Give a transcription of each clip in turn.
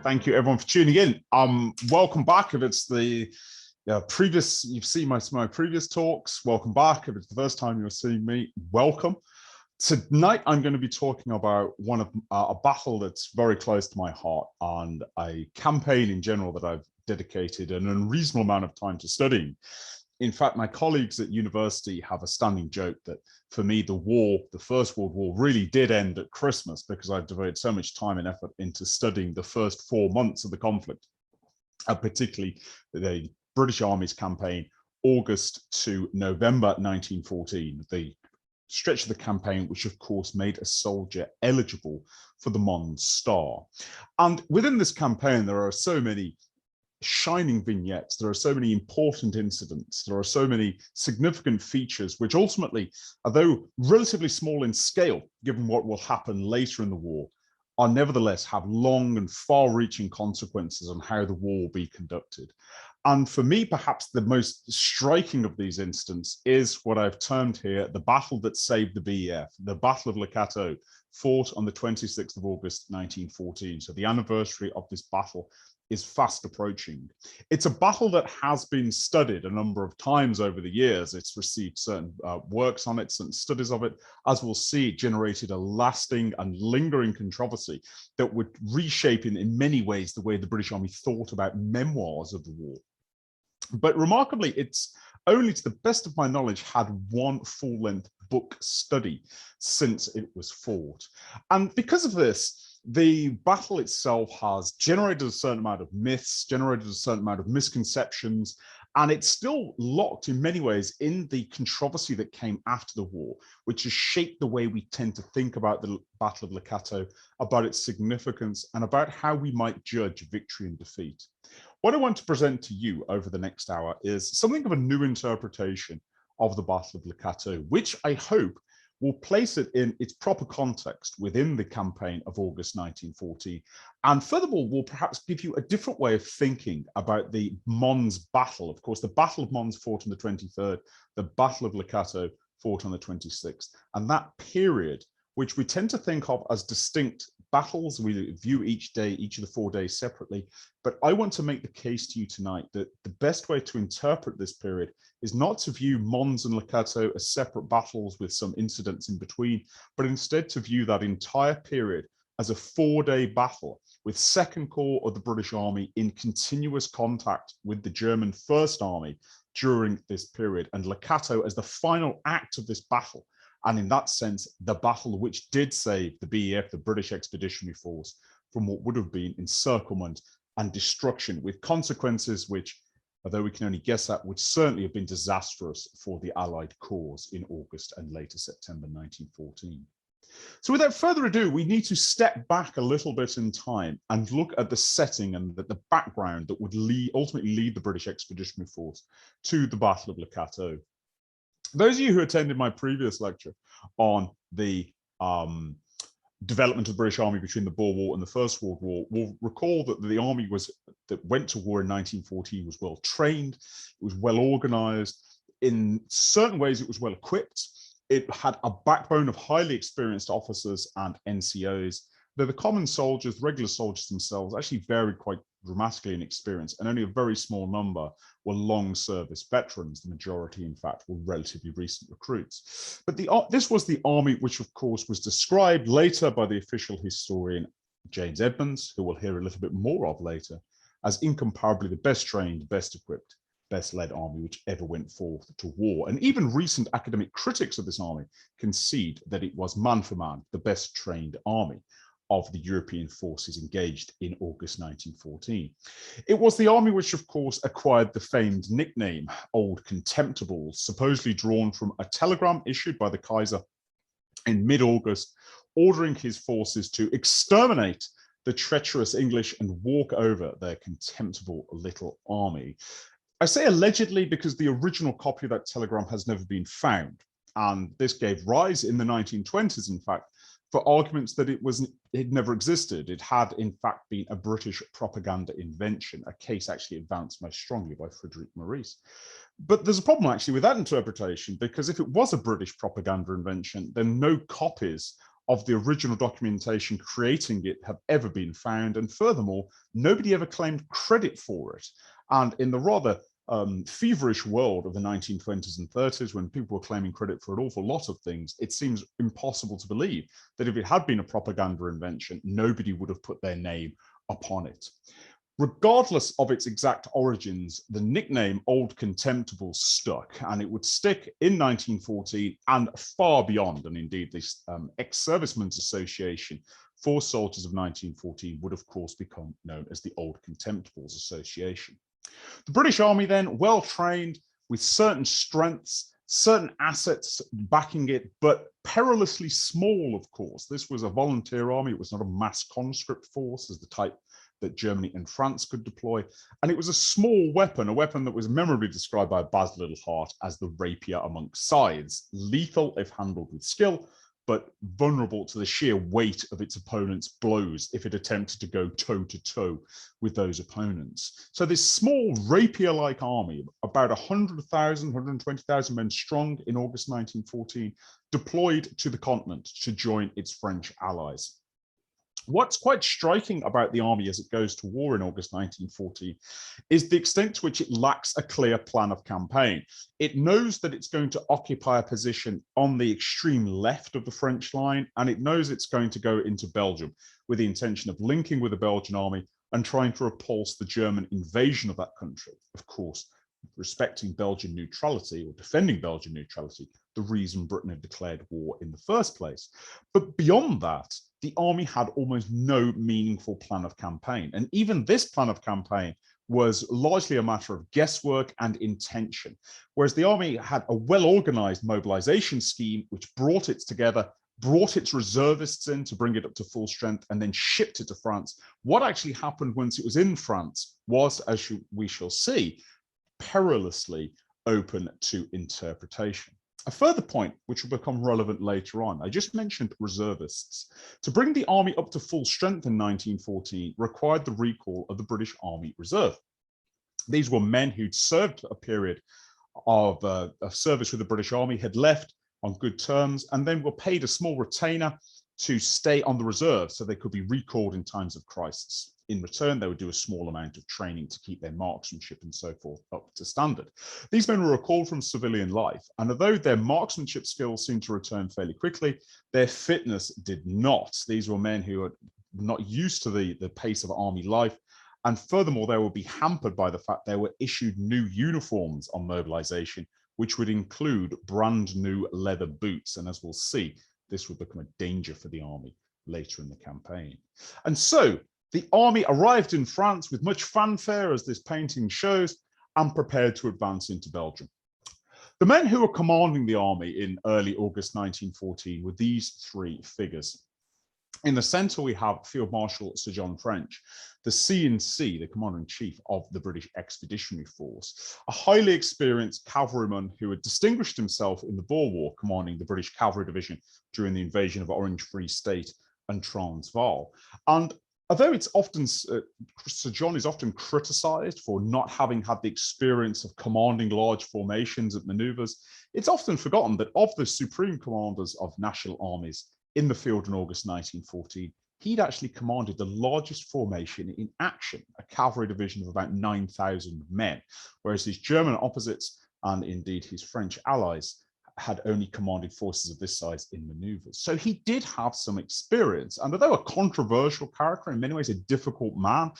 Thank you, everyone, for tuning in. Welcome back. If it's the previous, you've seen my previous talks, welcome back. If it's the first time you're seeing me, welcome. Tonight, I'm going to be talking about one of a battle that's very close to my heart and a campaign in general that I've dedicated an unreasonable amount of time to studying. In fact, my colleagues at university have a standing joke that for me, the First World War really did end at Christmas because I've devoted so much time and effort into studying the first 4 months of the conflict, particularly the British Army's campaign, August to November 1914, the stretch of the campaign, which of course made a soldier eligible for the Mons Star. And within this campaign, there are so many shining vignettes, there are so many important incidents, there are so many significant features, which ultimately, although relatively small in scale, given what will happen later in the war, are nevertheless have long and far-reaching consequences on how the war will be conducted. And for me, perhaps the most striking of these incidents is what I've termed here the battle that saved the BEF, the Battle of Le Cateau, fought on the 26th of August, 1914. So the anniversary of this battle is fast approaching. It's a battle that has been studied a number of times over the years. It's received certain works on it, certain studies of it. As we'll see, it generated a lasting and lingering controversy that would reshape in many ways the way the British Army thought about memoirs of the war. But remarkably, it's only, to the best of my knowledge, had one full-length book study since it was fought. And because of this, the battle itself has generated a certain amount of myths, generated a certain amount of misconceptions, and it's still locked in many ways in the controversy that came after the war, which has shaped the way we tend to think about the Battle of Le Cateau, about its significance, and about how we might judge victory and defeat. What I want to present to you over the next hour is something of a new interpretation of the Battle of Le Cateau, which I hope will place it in its proper context within the campaign of August 1914. And furthermore, will perhaps give you a different way of thinking about the Mons battle. Of course, the Battle of Mons fought on the 23rd, the Battle of Le Cateau fought on the 26th. And that period, which we tend to think of as distinct battles, we view each day, each of the 4 days separately. But I want to make the case to you tonight that the best way to interpret this period is not to view Mons and Le Cateau as separate battles with some incidents in between, but instead to view that entire period as a 4-day battle with Second Corps of the British Army in continuous contact with the German First Army during this period, and Le Cateau as the final act of this battle. And in that sense, the battle which did save the BEF, the British Expeditionary Force, from what would have been encirclement and destruction, with consequences which, although we can only guess at, would certainly have been disastrous for the Allied cause in August and later September 1914. So without further ado, we need to step back a little bit in time and look at the setting and the background that would ultimately lead the British Expeditionary Force to the Battle of Le Cateau. Those of you who attended my previous lecture on the development of the British Army between the Boer War and the First World War will recall that the army that went to war in 1914 was well trained, it was well organized, in certain ways it was well equipped, it had a backbone of highly experienced officers and NCOs, though the common soldiers, regular soldiers themselves, actually varied quite dramatically in experience, and only a very small number were long service veterans. The majority, in fact, were relatively recent recruits. But this was the army which, of course, was described later by the official historian James Edmonds, who we'll hear a little bit more of later, as incomparably the best trained, best equipped, best led army which ever went forth to war. And even recent academic critics of this army concede that it was man for man the best trained army of the European forces engaged in August 1914. It was the army which, of course, acquired the famed nickname Old Contemptibles, supposedly drawn from a telegram issued by the Kaiser in mid-August, ordering his forces to exterminate the treacherous English and walk over their contemptible little army. I say allegedly because the original copy of that telegram has never been found. And this gave rise in the 1920s, in fact, for arguments that it never existed. It had, in fact, been a British propaganda invention, a case actually advanced most strongly by Frederick Maurice. But there's a problem actually with that interpretation, because if it was a British propaganda invention, then no copies of the original documentation creating it have ever been found. And furthermore, nobody ever claimed credit for it. And in the rather feverish world of the 1920s and 30s, when people were claiming credit for an awful lot of things, it seems impossible to believe that if it had been a propaganda invention, nobody would have put their name upon it. Regardless of its exact origins, the nickname Old Contemptible stuck, and it would stick in 1914 and far beyond. And indeed, this Ex-Servicemen's Association for Soldiers of 1914 would, of course, become known as the Old Contemptibles Association. The British Army then, well trained, with certain strengths, certain assets backing it, but perilously small, of course. This was a volunteer army. It was not a mass conscript force as the type that Germany and France could deploy. And it was a small weapon, a weapon that was memorably described by Baz Littlehart as the rapier amongst scythes, lethal if handled with skill, but vulnerable to the sheer weight of its opponent's blows if it attempted to go toe-to-toe with those opponents. So this small rapier-like army, about 100,000, 120,000 men strong in August 1914, deployed to the continent to join its French allies. What's quite striking about the army as it goes to war in August 1914 is the extent to which it lacks a clear plan of campaign. It knows that it's going to occupy a position on the extreme left of the French line, and it knows it's going to go into Belgium with the intention of linking with the Belgian army and trying to repulse the German invasion of that country. Of course, respecting Belgian neutrality or defending Belgian neutrality, the reason Britain had declared war in the first place. But beyond that, the army had almost no meaningful plan of campaign. And even this plan of campaign was largely a matter of guesswork and intention, whereas the army had a well-organized mobilization scheme which brought it together, brought its reservists in to bring it up to full strength, and then shipped it to France. What actually happened once it was in France was, as we shall see, perilously open to interpretation. A further point, which will become relevant later on, I just mentioned reservists. To bring the army up to full strength in 1914 required the recall of the British Army Reserve. These were men who'd served a period of service with the British Army, had left on good terms, and then were paid a small retainer to stay on the reserve so they could be recalled in times of crisis. In return, they would do a small amount of training to keep their marksmanship and so forth up to standard. These men were recalled from civilian life, and although their marksmanship skills seemed to return fairly quickly, their fitness did not. These were men who were not used to the pace of army life, and furthermore, they would be hampered by the fact they were issued new uniforms on mobilization, which would include brand new leather boots. And as we'll see, this would become a danger for the army later in the campaign. And so the army arrived in France with much fanfare, as this painting shows, and prepared to advance into Belgium. The men who were commanding the army in early August 1914 were these three figures. In the center, we have Field Marshal Sir John French, the C&C, the Commander-in-Chief of the British Expeditionary Force, a highly experienced cavalryman who had distinguished himself in the Boer War, commanding the British Cavalry Division during the invasion of Orange Free State and Transvaal. And although it's often, Sir John is often criticized for not having had the experience of commanding large formations at maneuvers, it's often forgotten that of the supreme commanders of national armies in the field in August 1914, he'd actually commanded the largest formation in action, a cavalry division of about 9,000 men, whereas his German opposites and indeed his French allies had only commanded forces of this size in maneuvers. So he did have some experience, and although a controversial character, in many ways a difficult man,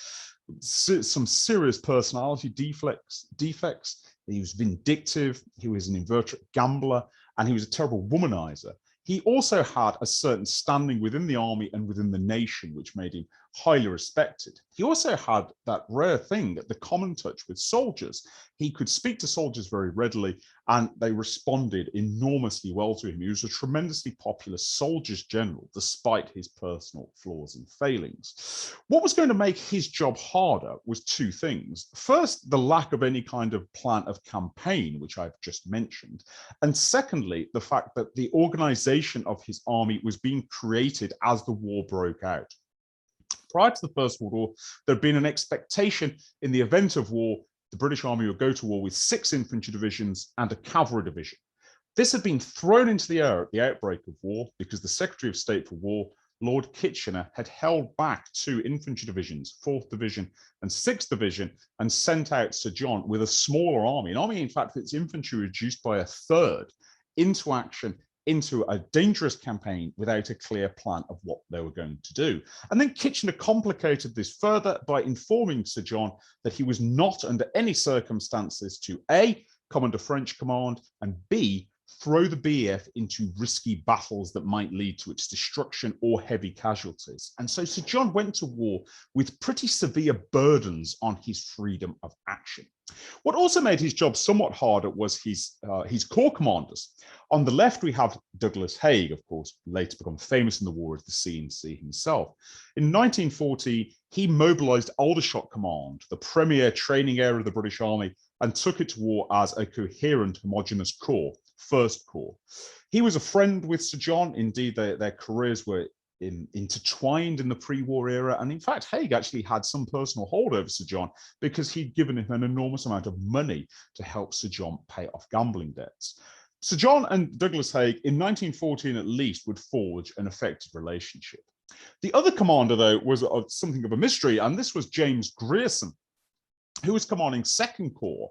some serious personality defects, he was vindictive, he was an inveterate gambler, and he was a terrible womanizer. He also had a certain standing within the army and within the nation, which made him highly respected. He also had that rare thing, the common touch with soldiers. He could speak to soldiers very readily, and they responded enormously well to him. He was a tremendously popular soldiers general, despite his personal flaws and failings. What was going to make his job harder was two things. First, the lack of any kind of plan of campaign, which I've just mentioned. And secondly, the fact that the organization of his army was being created as the war broke out. Prior to the First World War, there had been an expectation in the event of war, the British Army would go to war with 6 infantry divisions and a cavalry division. This had been thrown into the air at the outbreak of war because the Secretary of State for War, Lord Kitchener, had held back 2 infantry divisions, 4th Division and 6th Division, and sent out Sir John with a smaller army, an army, in fact, its infantry reduced by a third, into action, into a dangerous campaign without a clear plan of what they were going to do. And then Kitchener complicated this further by informing Sir John that he was not under any circumstances to A, come under French command, and B, throw the BEF into risky battles that might lead to its destruction or heavy casualties. And so Sir John went to war with pretty severe burdens on his freedom of action. What also made his job somewhat harder was his corps commanders. On the left, we have Douglas Haig, of course, later become famous in the war as the C&C himself. In 1940, he mobilized Aldershot Command, the premier training area of the British Army, and took it to war as a coherent, homogeneous corps, First Corps. He was a friend with Sir John. Indeed, their careers were intertwined in the pre-war era. And in fact, Haig actually had some personal hold over Sir John because he'd given him an enormous amount of money to help Sir John pay off gambling debts. Sir John and Douglas Haig, in 1914 at least, would forge an effective relationship. The other commander, though, was something of a mystery, and this was James Grierson, who was commanding Second Corps.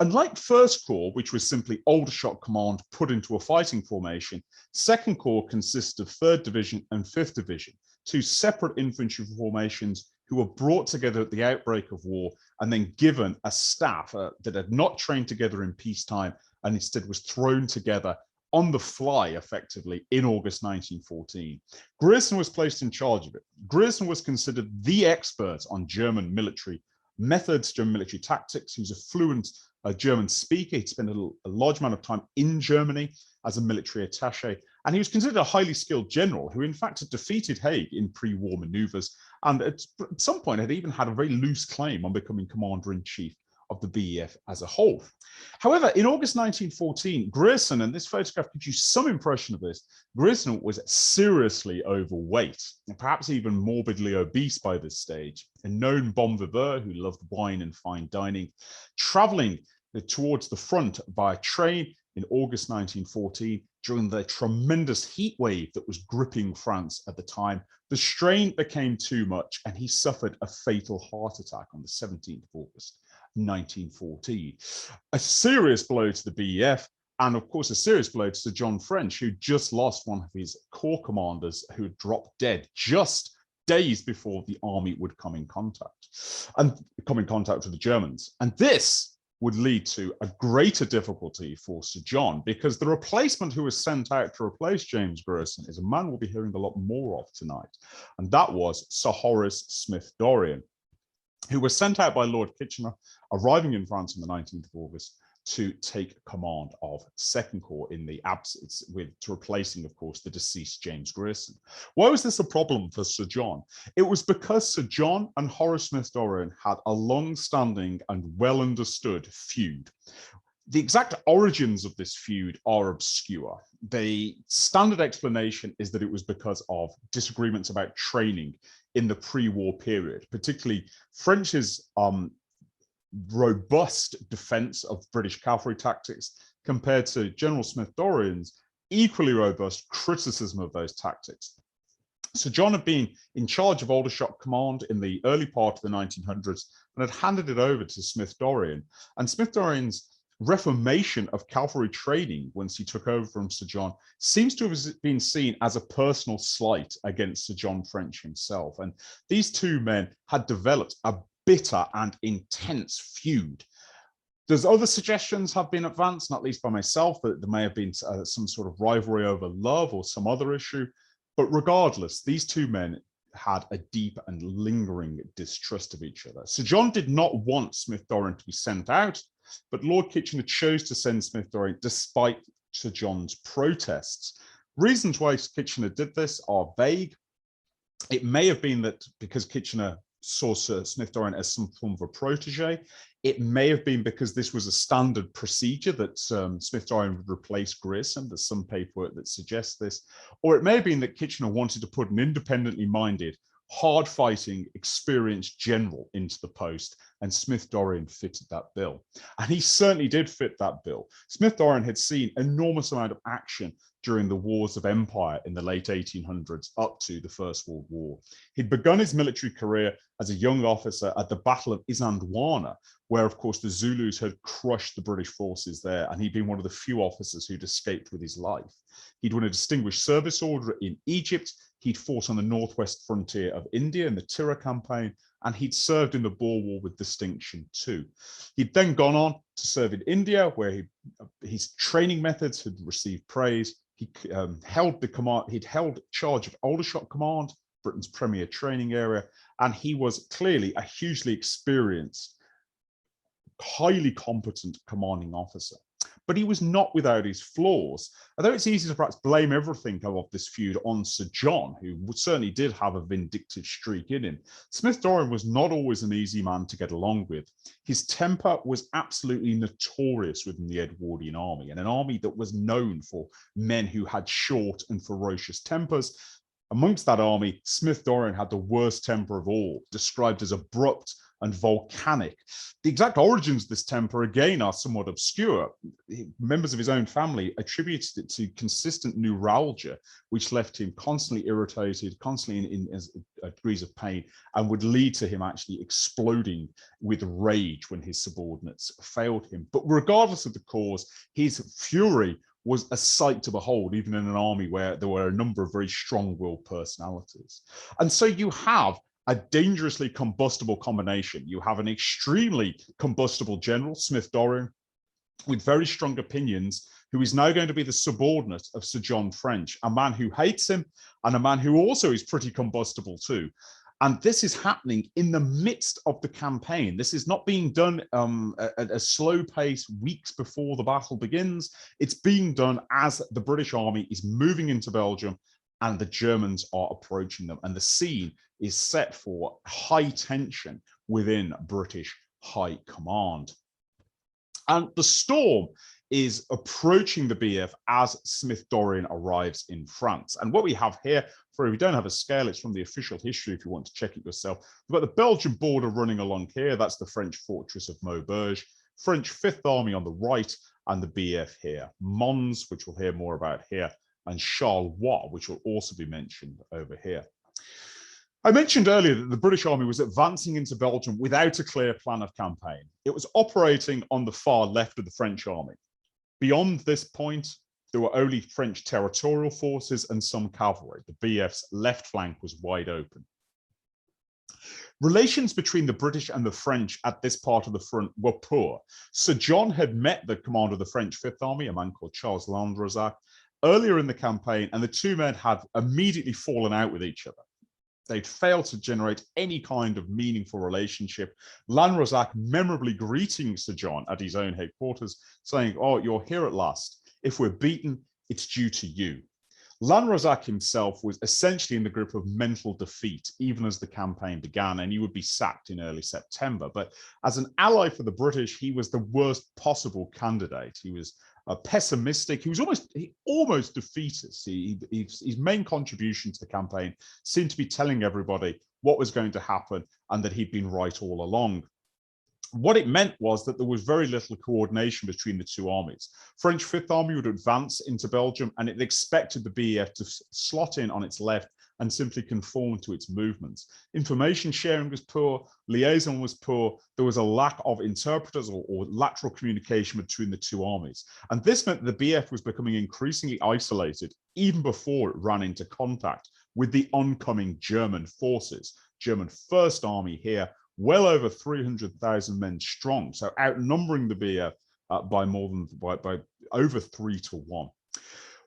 And like First Corps, which was simply Aldershot Command put into a fighting formation, Second Corps consists of 3rd Division and 5th Division, 2 separate infantry formations who were brought together at the outbreak of war and then given a staff that had not trained together in peacetime and instead was thrown together on the fly, effectively, in August 1914. Grierson was placed in charge of it. Grierson was considered the expert on German military methods, German military tactics. He was a fluent German speaker. He'd spent a large amount of time in Germany as a military attaché, and he was considered a highly skilled general who, in fact, had defeated Haig in pre-war maneuvers, and at some point had even had a very loose claim on becoming commander-in-chief of the BEF as a whole. However, in August 1914, Grierson, and this photograph gives you some impression of this, Grierson was seriously overweight, and perhaps even morbidly obese by this stage, a known bon viveur who loved wine and fine dining, traveling towards the front by train in August 1914 during the tremendous heat wave that was gripping France at the time. The strain became too much, and he suffered a fatal heart attack on the 17th of August. 1914. A serious blow to the BEF, and of course a serious blow to Sir John French, who just lost one of his corps commanders who had dropped dead just days before the army would come in contact with the Germans. And this would lead to a greater difficulty for Sir John, because the replacement who was sent out to replace James Grierson is a man we'll be hearing a lot more of tonight, and that was Sir Horace Smith-Dorrien, who was sent out by Lord Kitchener, arriving in France on the 19th of August to take command of Second Corps in the absence, to replacing, of course, the deceased James Grierson. Why was this a problem for Sir John? It was because Sir John and Horace Smith-Dorrien had a long-standing and well-understood feud. The exact origins of this feud are obscure. The standard explanation is that it was because of disagreements about training in the pre-war period, particularly French's robust defense of British cavalry tactics compared to General Smith-Dorrien's equally robust criticism of those tactics. Sir John had been in charge of Aldershot Command in the early part of the 1900s and had handed it over to Smith-Dorrien. And Smith-Dorrien's reformation of cavalry training once he took over from Sir John seems to have been seen as a personal slight against Sir John French himself. And these two men had developed a bitter and intense feud. There's other suggestions have been advanced, not least by myself, that there may have been some sort of rivalry over love or some other issue. But regardless, these two men had a deep and lingering distrust of each other. Sir John did not want Smith-Dorrien to be sent out, but Lord Kitchener chose to send Smith-Dorrien despite Sir John's protests. Reasons why Kitchener did this are vague. It may have been that because Kitchener saw Sir Smith-Dorrien as some form of a protege. It may have been because this was a standard procedure that Smith-Dorrien would replace Grierson. There's some paperwork that suggests this. Or it may have been that Kitchener wanted to put an independently minded, hard-fighting, experienced general into the post, and Smith-Dorrien fitted that bill. And he certainly did fit that bill. Smith-Dorrien had seen enormous amount of action during the wars of empire in the late 1800s up to the First World War. He'd begun his military career as a young officer at the Battle of Isandlwana, where, of course, the Zulus had crushed the British forces there, and he'd been one of the few officers who'd escaped with his life. He'd won a Distinguished Service Order in Egypt. He'd fought on the northwest frontier of India in the Tirah campaign, and he'd served in the Boer War with distinction too. He'd then gone on to serve in India, where his training methods had received praise. He held the command. He'd held charge of Aldershot Command, Britain's premier training area, and he was clearly a hugely experienced, highly competent commanding officer. But he was not without his flaws. Although it's easy to perhaps blame everything of this feud on Sir John, who certainly did have a vindictive streak in him, Smith-Dorrien was not always an easy man to get along with. His temper was absolutely notorious within the Edwardian army, and an army that was known for men who had short and ferocious tempers. Amongst that army, Smith-Dorrien had the worst temper of all, described as abrupt and volcanic. The exact origins of this temper, again, are somewhat obscure. Members of his own family attributed it to consistent neuralgia, which left him constantly irritated, constantly in degrees of pain, and would lead to him actually exploding with rage when his subordinates failed him. But regardless of the cause, his fury was a sight to behold, even in an army where there were a number of very strong-willed personalities. And so you have a dangerously combustible combination. You have an extremely combustible general, Smith-Dorrien, with very strong opinions, who is now going to be the subordinate of Sir John French, a man who hates him and a man who also is pretty combustible too. And this is happening in the midst of the campaign. This is not being done at a slow pace weeks before the battle begins. It's being done as the British army is moving into Belgium and the Germans are approaching them. And the scene is set for high tension within British high command. And the storm is approaching the BEF as Smith-Dorrien arrives in France. And what we have here, for if you don't have a scale, it's from the official history if you want to check it yourself. We've got the Belgian border running along here. That's the French fortress of Maubeuge, French Fifth Army on the right, and the BEF here. Mons, which we'll hear more about here, and Charleroi, which will also be mentioned over here. I mentioned earlier that the British army was advancing into Belgium without a clear plan of campaign. It was operating on the far left of the French army. Beyond this point, there were only French territorial forces and some cavalry. The BEF's left flank was wide open. Relations between the British and the French at this part of the front were poor. Sir John had met the commander of the French Fifth Army, a man called Charles Landrazac, earlier in the campaign, and the two men had immediately fallen out with each other. They'd failed to generate any kind of meaningful relationship. Landrazac memorably greeting Sir John at his own headquarters, saying, "Oh, you're here at last. If we're beaten, it's due to you." Landrazac himself was essentially in the grip of mental defeat, even as the campaign began, and he would be sacked in early September. But as an ally for the British, he was the worst possible candidate. He was pessimistic. He was almost defeatist. His main contribution to the campaign seemed to be telling everybody what was going to happen and that he'd been right all along. What it meant was that there was very little coordination between the two armies. French Fifth Army would advance into Belgium, and it expected the BEF to slot in on its left and simply conform to its movements. Information sharing was poor, liaison was poor, there was a lack of interpreters or lateral communication between the two armies. And this meant that the BEF was becoming increasingly isolated even before it ran into contact with the oncoming German forces. German First Army here, well over 300,000 men strong, so outnumbering the BEF by over 3 to 1.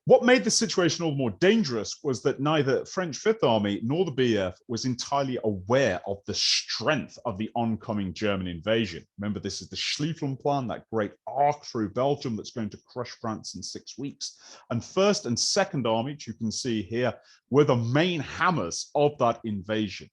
What made the situation all the more dangerous was that neither French Fifth Army nor the BEF was entirely aware of the strength of the oncoming German invasion. Remember, this is the Schlieffen Plan, that great arc through Belgium that's going to crush France in 6 weeks. And First and Second Army, which you can see here, were the main hammers of that invasion.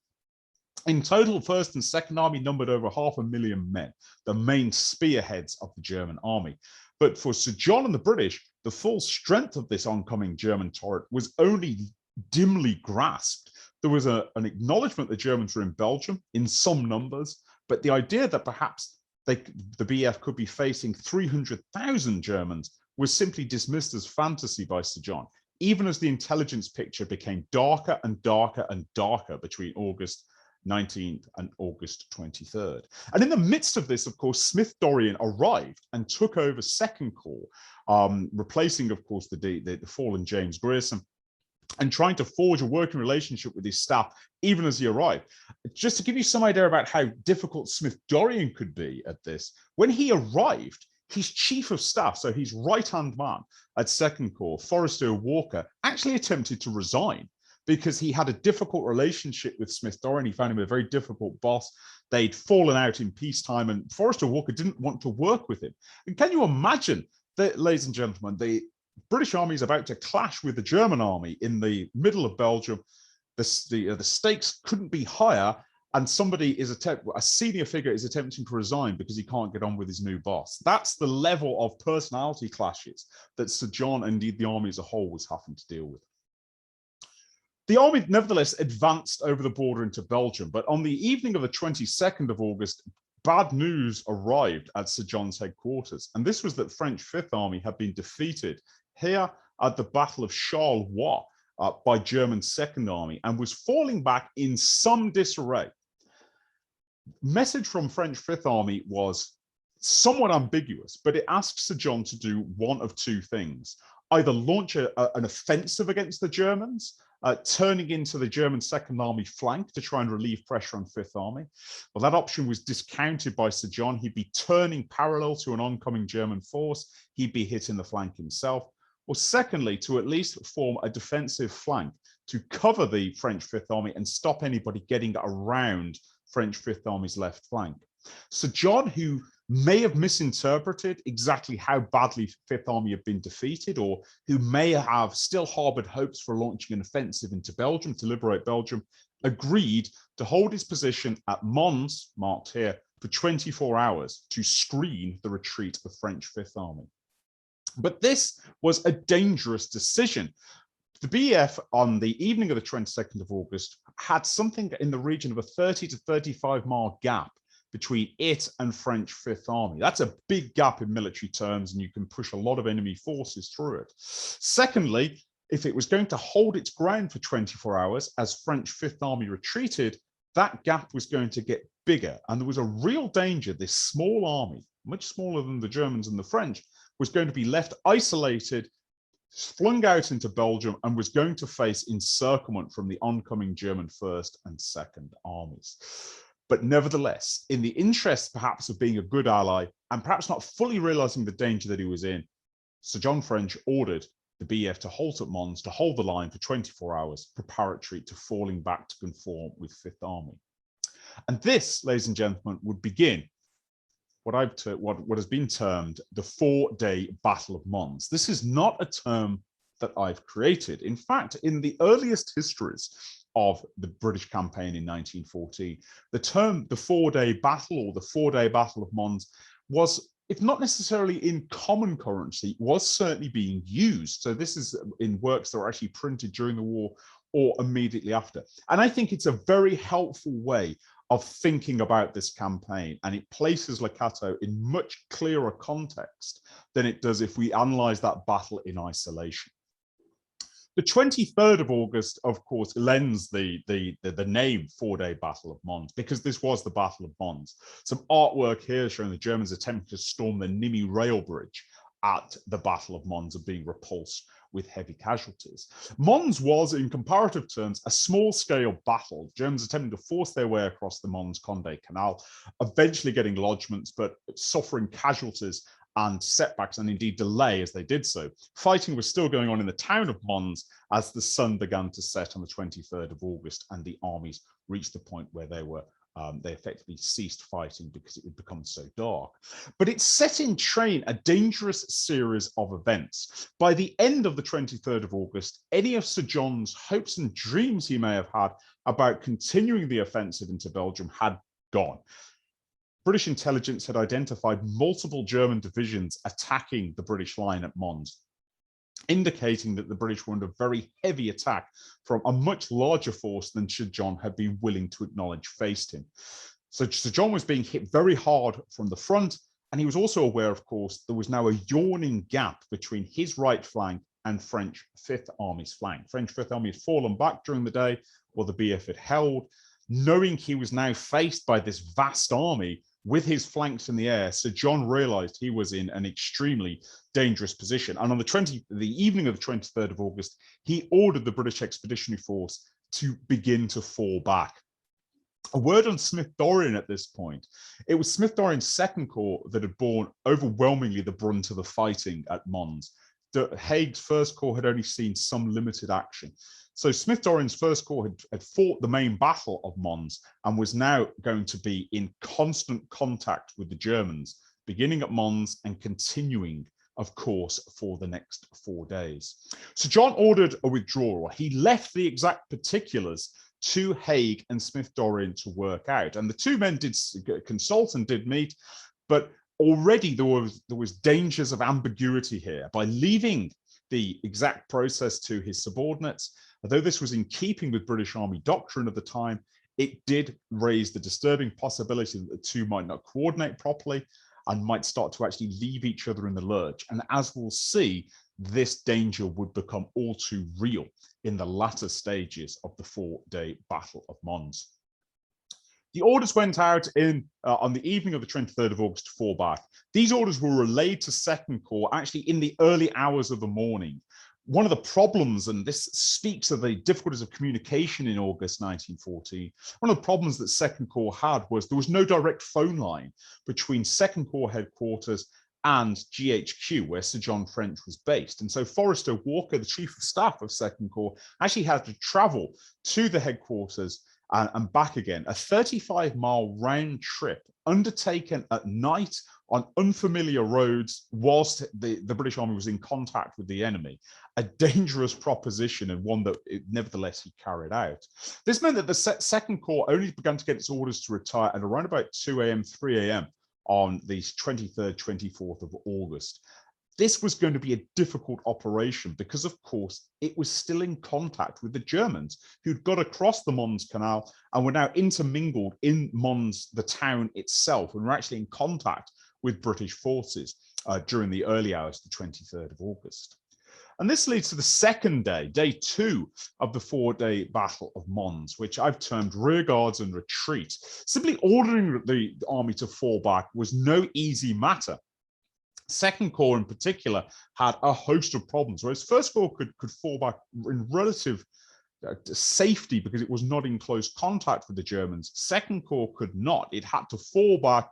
In total, First and Second Army numbered over 500,000 men, the main spearheads of the German army. But for Sir John and the British, the full strength of this oncoming German torrent was only dimly grasped There was an acknowledgement the Germans were in Belgium in some numbers, but the idea that perhaps the BEF could be facing 300,000 Germans was simply dismissed as fantasy by Sir John, even as the intelligence picture became darker and darker and darker between August 19th and August 23rd. And in the midst of this, of course, Smith-Dorrien arrived and took over Second Corps, replacing, of course, the fallen James Grierson, and trying to forge a working relationship with his staff even as he arrived. Just to give you some idea about how difficult Smith-Dorrien could be at this, when he arrived, his chief of staff, so his right-hand man at Second Corps, Forrester Walker, actually attempted to resign because he had a difficult relationship with Smith-Dorrien. He found him a very difficult boss. They'd fallen out in peacetime, and Forrester Walker didn't want to work with him. And can you imagine that, ladies and gentlemen, the British army is about to clash with the German army in the middle of Belgium. The stakes couldn't be higher, and a senior figure is attempting to resign because he can't get on with his new boss. That's the level of personality clashes that Sir John, and indeed the army as a whole, was having to deal with. The army nevertheless advanced over the border into Belgium, but on the evening of the 22nd of August, bad news arrived at Sir John's headquarters, and this was that French Fifth Army had been defeated here at the Battle of Charleroi by German Second Army and was falling back in some disarray. Message from French Fifth Army was somewhat ambiguous, but it asked Sir John to do one of two things: either launch an offensive against the Germans, turning into the German Second Army flank to try and relieve pressure on Fifth Army. Well, that option was discounted by Sir John. He'd be turning parallel to an oncoming German force. He'd be hitting the flank himself. Or secondly, to at least form a defensive flank to cover the French Fifth Army and stop anybody getting around French Fifth Army's left flank. Sir John, who may have misinterpreted exactly how badly Fifth Army had been defeated, or who may have still harbored hopes for launching an offensive into Belgium to liberate Belgium, agreed to hold his position at Mons, marked here, for 24 hours to screen the retreat of French Fifth Army. But this was a dangerous decision. The BEF on the evening of the 22nd of August had something in the region of a 30 to 35 mile gap between it and French Fifth Army. That's a big gap in military terms, and you can push a lot of enemy forces through it. Secondly, if it was going to hold its ground for 24 hours as French Fifth Army retreated, that gap was going to get bigger. And there was a real danger this small army, much smaller than the Germans and the French, was going to be left isolated, flung out into Belgium, and was going to face encirclement from the oncoming German First and Second Armies. But nevertheless, in the interest perhaps of being a good ally and perhaps not fully realizing the danger that he was in, Sir John French ordered the BEF to halt at Mons, to hold the line for 24 hours, preparatory to falling back to conform with Fifth Army. And this, ladies and gentlemen, would begin what has been termed the 4-day Battle of Mons. This is not a term that I've created. In fact, in the earliest histories of the British campaign in 1914, the term the 4-day battle or the 4-day Battle of Mons was, if not necessarily in common currency, was certainly being used. So this is in works that were actually printed during the war or immediately after. And I think it's a very helpful way of thinking about this campaign, and it places Le Cateau in much clearer context than it does if we analyze that battle in isolation. The 23rd of August, of course, lends the name 4-day Battle of Mons, because this was the Battle of Mons. Some artwork here showing the Germans attempting to storm the Nimy rail bridge at the Battle of Mons and being repulsed with heavy casualties. Mons was, in comparative terms, a small-scale battle. Germans attempting to force their way across the Mons-Condé Canal, eventually getting lodgements, but suffering casualties and setbacks, and indeed delay as they did so. Fighting was still going on in the town of Mons as the sun began to set on the 23rd of August, and the armies reached the point where they effectively ceased fighting because it had become so dark. But it set in train a dangerous series of events. By the end of the 23rd of August, any of Sir John's hopes and dreams he may have had about continuing the offensive into Belgium had gone. British intelligence had identified multiple German divisions attacking the British line at Mons. indicating that the British were under very heavy attack from a much larger force than Sir John had been willing to acknowledge faced him. So Sir John was being hit very hard from the front, and he was also aware, of course, there was now a yawning gap between his right flank and French Fifth Army's flank. French Fifth Army had fallen back during the day, while the BEF had held. Knowing he was now faced by this vast army with his flanks in the air, Sir John realized he was in an extremely dangerous position. And on the evening of the 23rd of August, he ordered the British Expeditionary Force to begin to fall back. A word on Smith-Dorrien at this point. It was Smith-Dorrien's Second Corps that had borne overwhelmingly the brunt of the fighting at Mons. Haig's First Corps had only seen some limited action. So Smith-Dorrien's First Corps had fought the main battle of Mons and was now going to be in constant contact with the Germans, beginning at Mons and continuing, of course, for the next 4 days. So John ordered a withdrawal. He left the exact particulars to Haig and Smith-Dorrien to work out. And the two men did consult and did meet, but already there was dangers of ambiguity here. By leaving the exact process to his subordinates, although this was in keeping with British Army doctrine of the time, it did raise the disturbing possibility that the two might not coordinate properly and might start to actually leave each other in the lurch. And as we'll see, this danger would become all too real in the latter stages of the 4-day Battle of Mons. The orders went out on the evening of the 23rd of August to fall back. These orders were relayed to Second Corps actually in the early hours of the morning. One of the problems, and this speaks of the difficulties of communication in August 1914, one of the problems that Second Corps had was there was no direct phone line between Second Corps headquarters and GHQ, where Sir John French was based. And so Forrester Walker, the Chief of Staff of Second Corps, actually had to travel to the headquarters and back again, a 35-mile round trip undertaken at night on unfamiliar roads whilst the British Army was in contact with the enemy, a dangerous proposition and one that nevertheless he carried out. This meant that the Second Corps only began to get its orders to retire at around about 2 a.m., 3 a.m. on the 23rd, 24th of August. This was going to be a difficult operation because, of course, it was still in contact with the Germans who'd got across the Mons Canal and were now intermingled in Mons, the town itself, and were actually in contact with British forces during the early hours, the 23rd of August. And this leads to the second day, day 2 of the 4-day Battle of Mons, which I've termed rearguards and retreat. Simply ordering the army to fall back was no easy matter. Second Corps in particular had a host of problems, whereas First Corps could fall back in relative safety because it was not in close contact with the Germans. Second Corps could not. It had to fall back,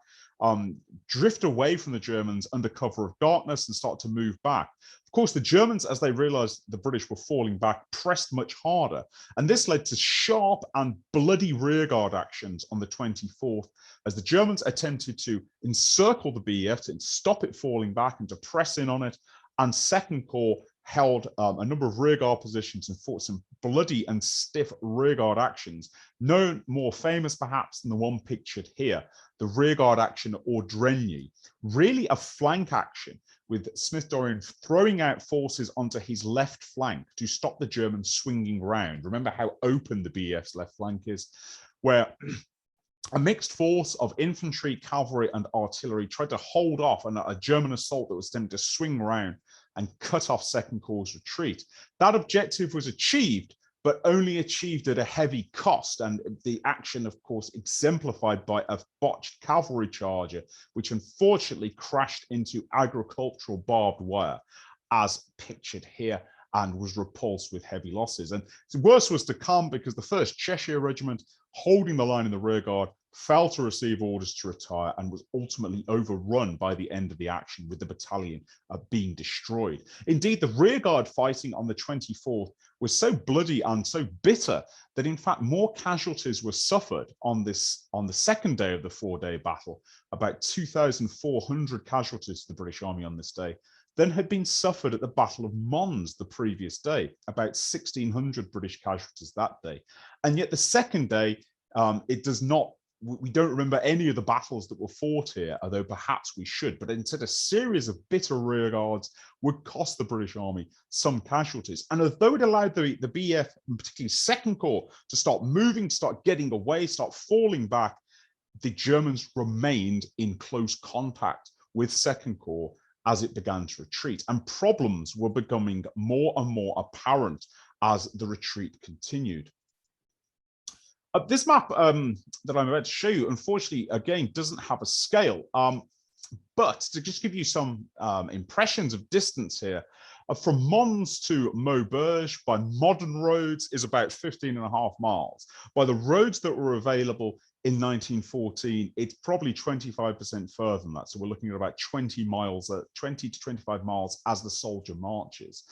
drift away from the Germans under cover of darkness and start to move back. Of course, the Germans, as they realized the British were falling back, pressed much harder. And this led to sharp and bloody rearguard actions on the 24th, as the Germans attempted to encircle the BEF and stop it falling back and to press in on it. And Second Corps held a number of rearguard positions and fought some bloody and stiff rearguard actions, no more famous perhaps than the one pictured here, the rearguard action at Ordrenny, really a flank action with Smith-Dorrien throwing out forces onto his left flank to stop the Germans swinging round. Remember how open the BEF's left flank is, where a mixed force of infantry, cavalry, and artillery tried to hold off a German assault that was attempting to swing around and cut off Second Corps' retreat. That objective was achieved, but only achieved at a heavy cost. And the action, of course, exemplified by a botched cavalry charger, which unfortunately crashed into agricultural barbed wire, as pictured here, and was repulsed with heavy losses. And worse was to come because the 1st Cheshire Regiment, holding the line in the rearguard, failed to receive orders to retire and was ultimately overrun by the end of the action, with the battalion being destroyed. Indeed, the rearguard fighting on the 24th was so bloody and so bitter that in fact more casualties were suffered on the second day of the 4-day battle, about 2,400 casualties to the British Army on this day, than had been suffered at the Battle of Mons the previous day, about 1,600 British casualties that day. And yet the second day, it does not we don't remember any of the battles that were fought here, although perhaps we should. But instead, a series of bitter rearguards would cost the British Army some casualties. And although it allowed the BEF, and particularly Second Corps, to start moving, start getting away, start falling back, the Germans remained in close contact with Second Corps as it began to retreat. And problems were becoming more and more apparent as the retreat continued. This map that I'm about to show you, unfortunately, again, doesn't have a scale. But to just give you some impressions of distance here, from Mons to Maubeuge by modern roads is about 15.5 miles. By the roads that were available in 1914, it's probably 25% further than that. So we're looking at about 20 to 25 miles as the soldier marches.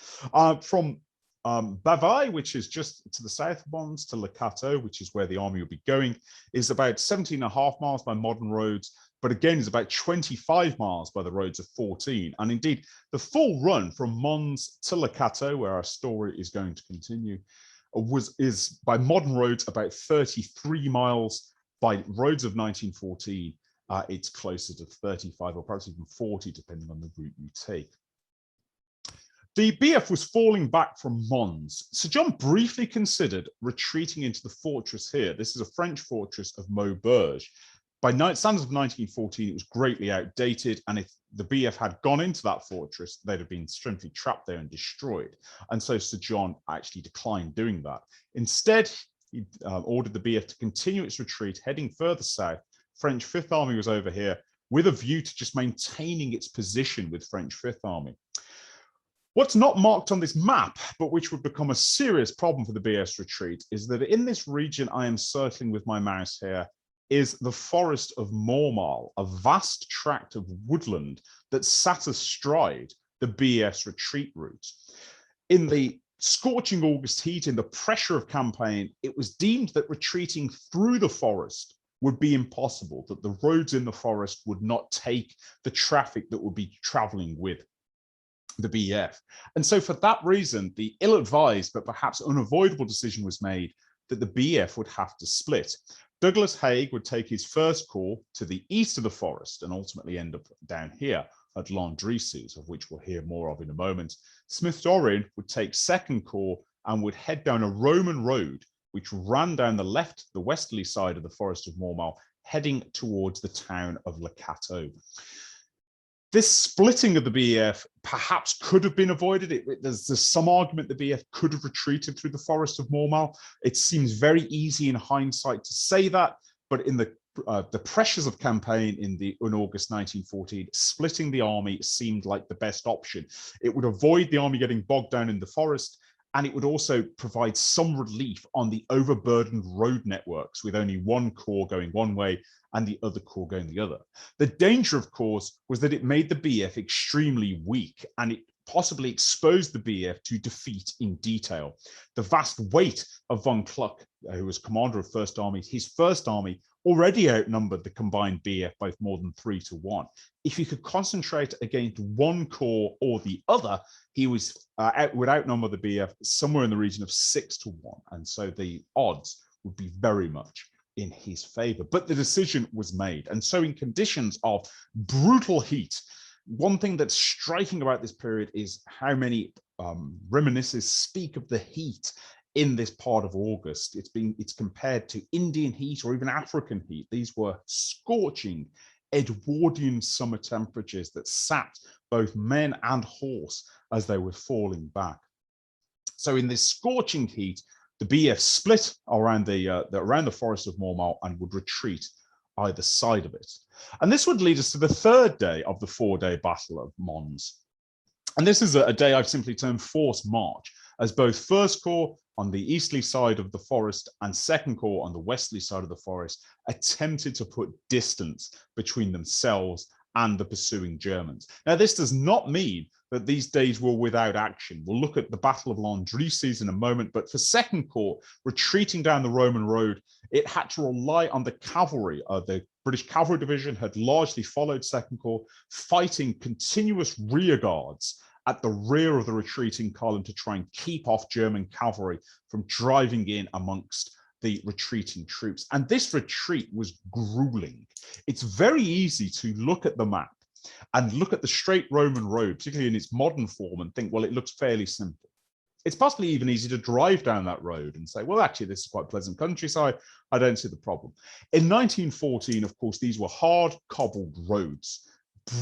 From Bavai, which is just to the south of Mons, to Le Cateau, which is where the army will be going, is about 17.5 miles by modern roads, but again is about 25 miles by the roads of 14. And indeed, the full run from Mons to Le Cateau, where our story is going to continue, is by modern roads about 33 miles. By roads of 1914, it's closer to 35 or perhaps even 40, depending on the route you take. The BEF was falling back from Mons. Sir John briefly considered retreating into the fortress here. This is a French fortress of Maubeuge. By standards of 1914, it was greatly outdated, and if the BEF had gone into that fortress, they'd have been strangely trapped there and destroyed. And so Sir John actually declined doing that. Instead, he ordered the BEF to continue its retreat, heading further south. French Fifth Army was over here with a view to just maintaining its position with French Fifth Army. What's not marked on this map, but which would become a serious problem for the BEF's retreat, is that in this region I am circling with my mouse here is the forest of Mormal, a vast tract of woodland that sat astride the BEF's retreat route. In the scorching August heat, in the pressure of campaign, it was deemed that retreating through the forest would be impossible, that the roads in the forest would not take the traffic that would be traveling with the BEF. And so for that reason, the ill-advised but perhaps unavoidable decision was made that the BEF would have to split. Douglas Haig would take his First Corps to the east of the forest and ultimately end up down here at Landrecies, of which we'll hear more of in a moment. Smith-Dorrien would take Second Corps and would head down a Roman road which ran down the westerly side of the forest of Mormal, heading towards the town of Le Cateau. This splitting of the BEF perhaps could have been avoided. There's some argument the BEF could have retreated through the forest of Mormal. It seems very easy in hindsight to say that, but in the pressures of campaign in August 1914, splitting the army seemed like the best option. It would avoid the army getting bogged down in the forest, and it would also provide some relief on the overburdened road networks, with only one corps going one way and the other corps going the other. The danger, of course, was that it made the BEF extremely weak, and it possibly exposed the BEF to defeat in detail. The vast weight of von Kluck, who was commander of First Army, his First Army already outnumbered the combined BEF by more than 3 to 1. If he could concentrate against one corps or the other, he would outnumber the BEF somewhere in the region of 6 to 1. And so the odds would be very much in his favor. But the decision was made. And so in conditions of brutal heat, one thing that's striking about this period is how many reminiscences speak of the heat in this part of August. It's compared to Indian heat or even African heat. These were scorching Edwardian summer temperatures that sapped both men and horse as they were falling back. So in this scorching heat, the BEF split around the forest of Mormal and would retreat either side of it. And this would lead us to the third day of the 4-day Battle of Mons. And this is a day I've simply termed Force March, as both First Corps on the easterly side of the forest and Second Corps on the westerly side of the forest attempted to put distance between themselves and the pursuing Germans. Now, this does not mean that these days were without action. We'll look at the Battle of Landrecies in a moment, but for Second Corps, retreating down the Roman road, it had to rely on the cavalry. The British Cavalry Division had largely followed Second Corps, fighting continuous rear guards at the rear of the retreating column to try and keep off German cavalry from driving in amongst the retreating troops. And this retreat was grueling. It's very easy to look at the map and look at the straight Roman road, particularly in its modern form, and think, well, it looks fairly simple. It's possibly even easy to drive down that road and say, well, actually, this is quite pleasant countryside. I don't see the problem. In 1914, of course, these were hard cobbled roads,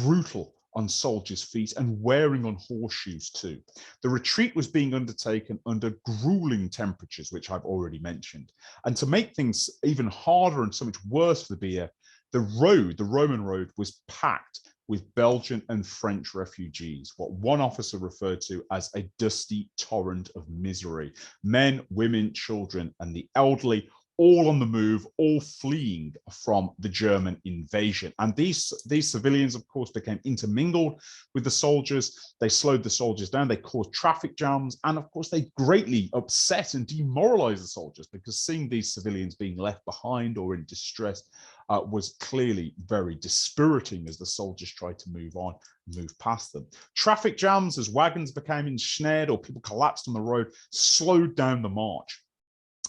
brutal on soldiers' feet and wearing on horseshoes too. The retreat was being undertaken under grueling temperatures, which I've already mentioned. And to make things even harder and so much worse for the BEF, the Roman road, was packed with Belgian and French refugees, what one officer referred to as a dusty torrent of misery. Men, women, children, and the elderly, all on the move, all fleeing from the German invasion. And these civilians, of course, became intermingled with the soldiers. They slowed the soldiers down. They caused traffic jams. And of course, they greatly upset and demoralized the soldiers, because seeing these civilians being left behind or in distress was clearly very dispiriting as the soldiers tried to move on, move past them. Traffic jams, as wagons became ensnared or people collapsed on the road, slowed down the march.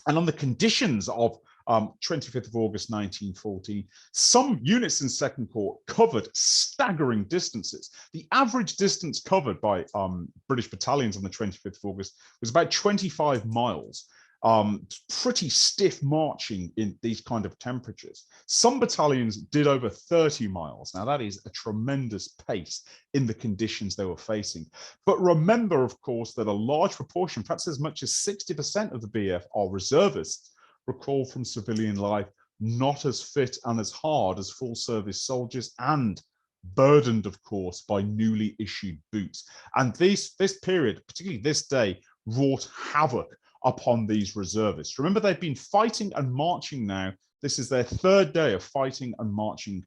And on the conditions of 25th of August 1914, some units in Second Corps covered staggering distances. The average distance covered by British battalions on the 25th of August was about 25 miles. Pretty stiff marching in these kind of temperatures. Some battalions did over 30 miles. Now, that is a tremendous pace in the conditions they were facing. But remember, of course, that a large proportion, perhaps as much as 60% of the BEF, are reservists, recalled from civilian life, not as fit and as hard as full service soldiers, and burdened, of course, by newly issued boots. And this period, particularly this day, wrought havoc upon these reservists. Remember, they've been fighting and marching now. This is their third day of fighting and marching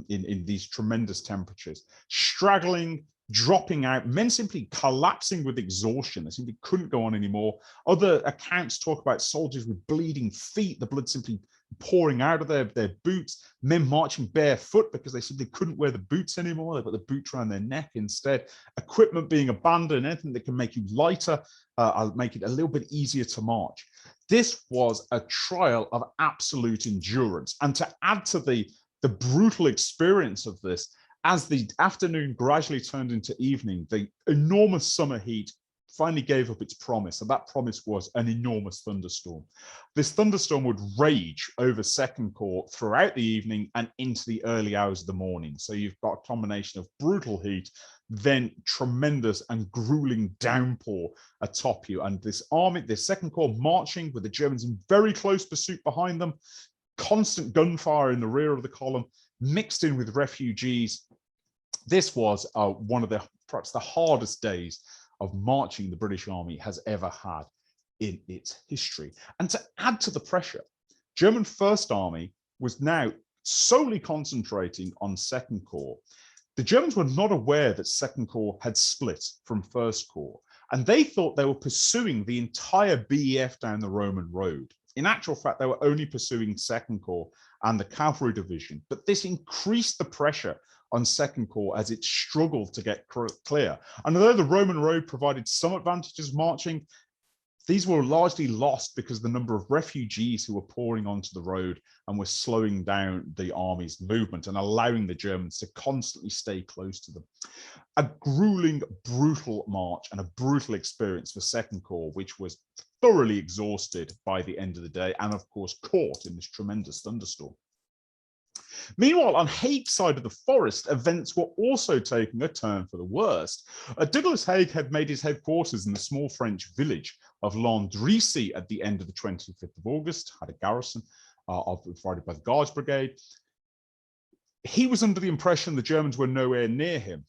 in these tremendous temperatures. Straggling, dropping out, men simply collapsing with exhaustion. They simply couldn't go on anymore. Other accounts talk about soldiers with bleeding feet, the blood simply pouring out of their boots, men marching barefoot because they simply couldn't wear the boots anymore. They put the boots around their neck instead. Equipment being abandoned, anything that can make you lighter, make it a little bit easier to march. This was a trial of absolute endurance. And to add to the brutal experience of this, as the afternoon gradually turned into evening, the enormous summer heat finally gave up its promise, and that promise was an enormous thunderstorm. This thunderstorm would rage over Second Corps throughout the evening and into the early hours of the morning. So you've got a combination of brutal heat, then tremendous and grueling downpour atop you. And this army, this Second Corps, marching with the Germans in very close pursuit behind them, constant gunfire in the rear of the column, mixed in with refugees. This was one of perhaps the hardest days of marching the British Army has ever had in its history. And to add to the pressure, German First Army was now solely concentrating on Second Corps. The Germans were not aware that Second Corps had split from First Corps, and they thought they were pursuing the entire BEF down the Roman road. In actual fact, they were only pursuing Second Corps and the cavalry division, but this increased the pressure on Second Corps as it struggled to get clear. And although the Roman road provided some advantages marching, these were largely lost because of the number of refugees who were pouring onto the road and were slowing down the army's movement and allowing the Germans to constantly stay close to them. A grueling, brutal march and a brutal experience for Second Corps, which was thoroughly exhausted by the end of the day and, of course, caught in this tremendous thunderstorm. Meanwhile, on Haig's side of the forest, events were also taking a turn for the worst. Douglas Haig had made his headquarters in the small French village of Landrecies at the end of the 25th of August, had a garrison provided by the Guards Brigade. He was under the impression the Germans were nowhere near him.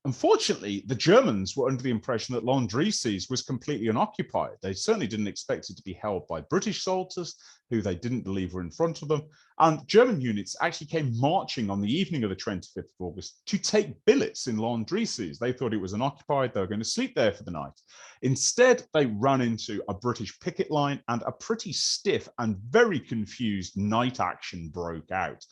Unfortunately, the Germans were under the impression that Landrecies was completely unoccupied. They certainly didn't expect it to be held by British soldiers, who they didn't believe were in front of them. And German units actually came marching on the evening of the 25th of August to take billets in Landrecies. They thought it was unoccupied. They were going to sleep there for the night. Instead, they ran into a British picket line, and a pretty stiff and very confused night action broke out.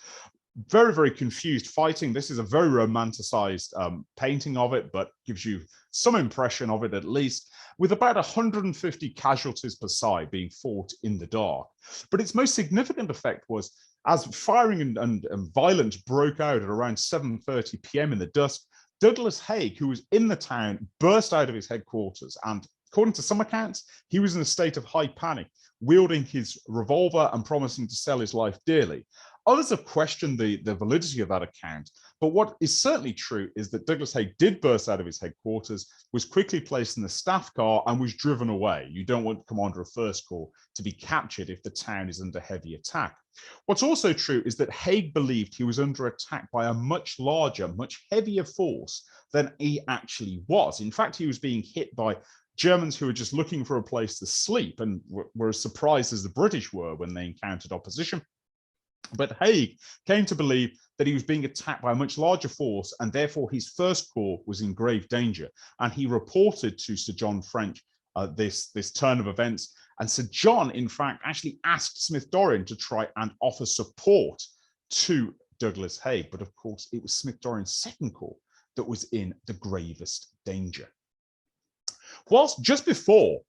very, very confused fighting. This is a very romanticized painting of it, but gives you some impression of it at least, with about 150 casualties per side being fought in the dark. But its most significant effect was, as firing and violence broke out at around 7:30 p.m. in the dusk, Douglas Haig, who was in the town, burst out of his headquarters, and according to some accounts, he was in a state of high panic, wielding his revolver and promising to sell his life dearly. Others have questioned the validity of that account, but what is certainly true is that Douglas Haig did burst out of his headquarters, was quickly placed in the staff car, and was driven away. You don't want the commander of First Corps to be captured if the town is under heavy attack. What's also true is that Haig believed he was under attack by a much larger, much heavier force than he actually was. In fact, he was being hit by Germans who were just looking for a place to sleep and were as surprised as the British were when they encountered opposition. But Haig came to believe that he was being attacked by a much larger force, and therefore his First Corps was in grave danger. And he reported to Sir John French this turn of events. And Sir John, in fact, actually asked Smith-Dorrien to try and offer support to Douglas Haig. But of course, it was Smith-Dorrien's Second Corps that was in the gravest danger. Whilst just before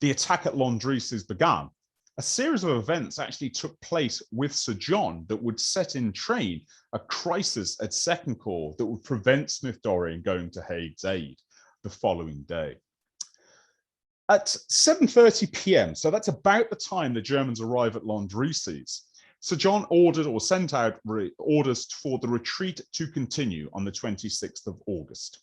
the attack at Landrecies began, a series of events actually took place with Sir John that would set in train a crisis at Second Corps that would prevent Smith-Dorrien going to Haig's aid the following day. At 7:30 p.m., so that's about the time the Germans arrive at Landrecies, Sir John ordered or sent out orders for the retreat to continue on the 26th of August.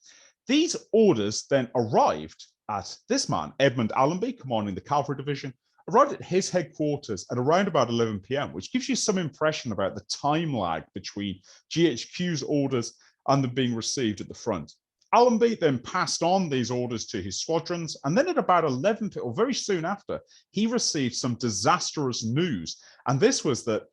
These orders then arrived at this man, Edmund Allenby, commanding the cavalry division, arrived at his headquarters at around about 11 p.m., which gives you some impression about the time lag between GHQ's orders and them being received at the front. Allenby then passed on these orders to his squadrons, and then at about 11, or very soon after, he received some disastrous news. And this was that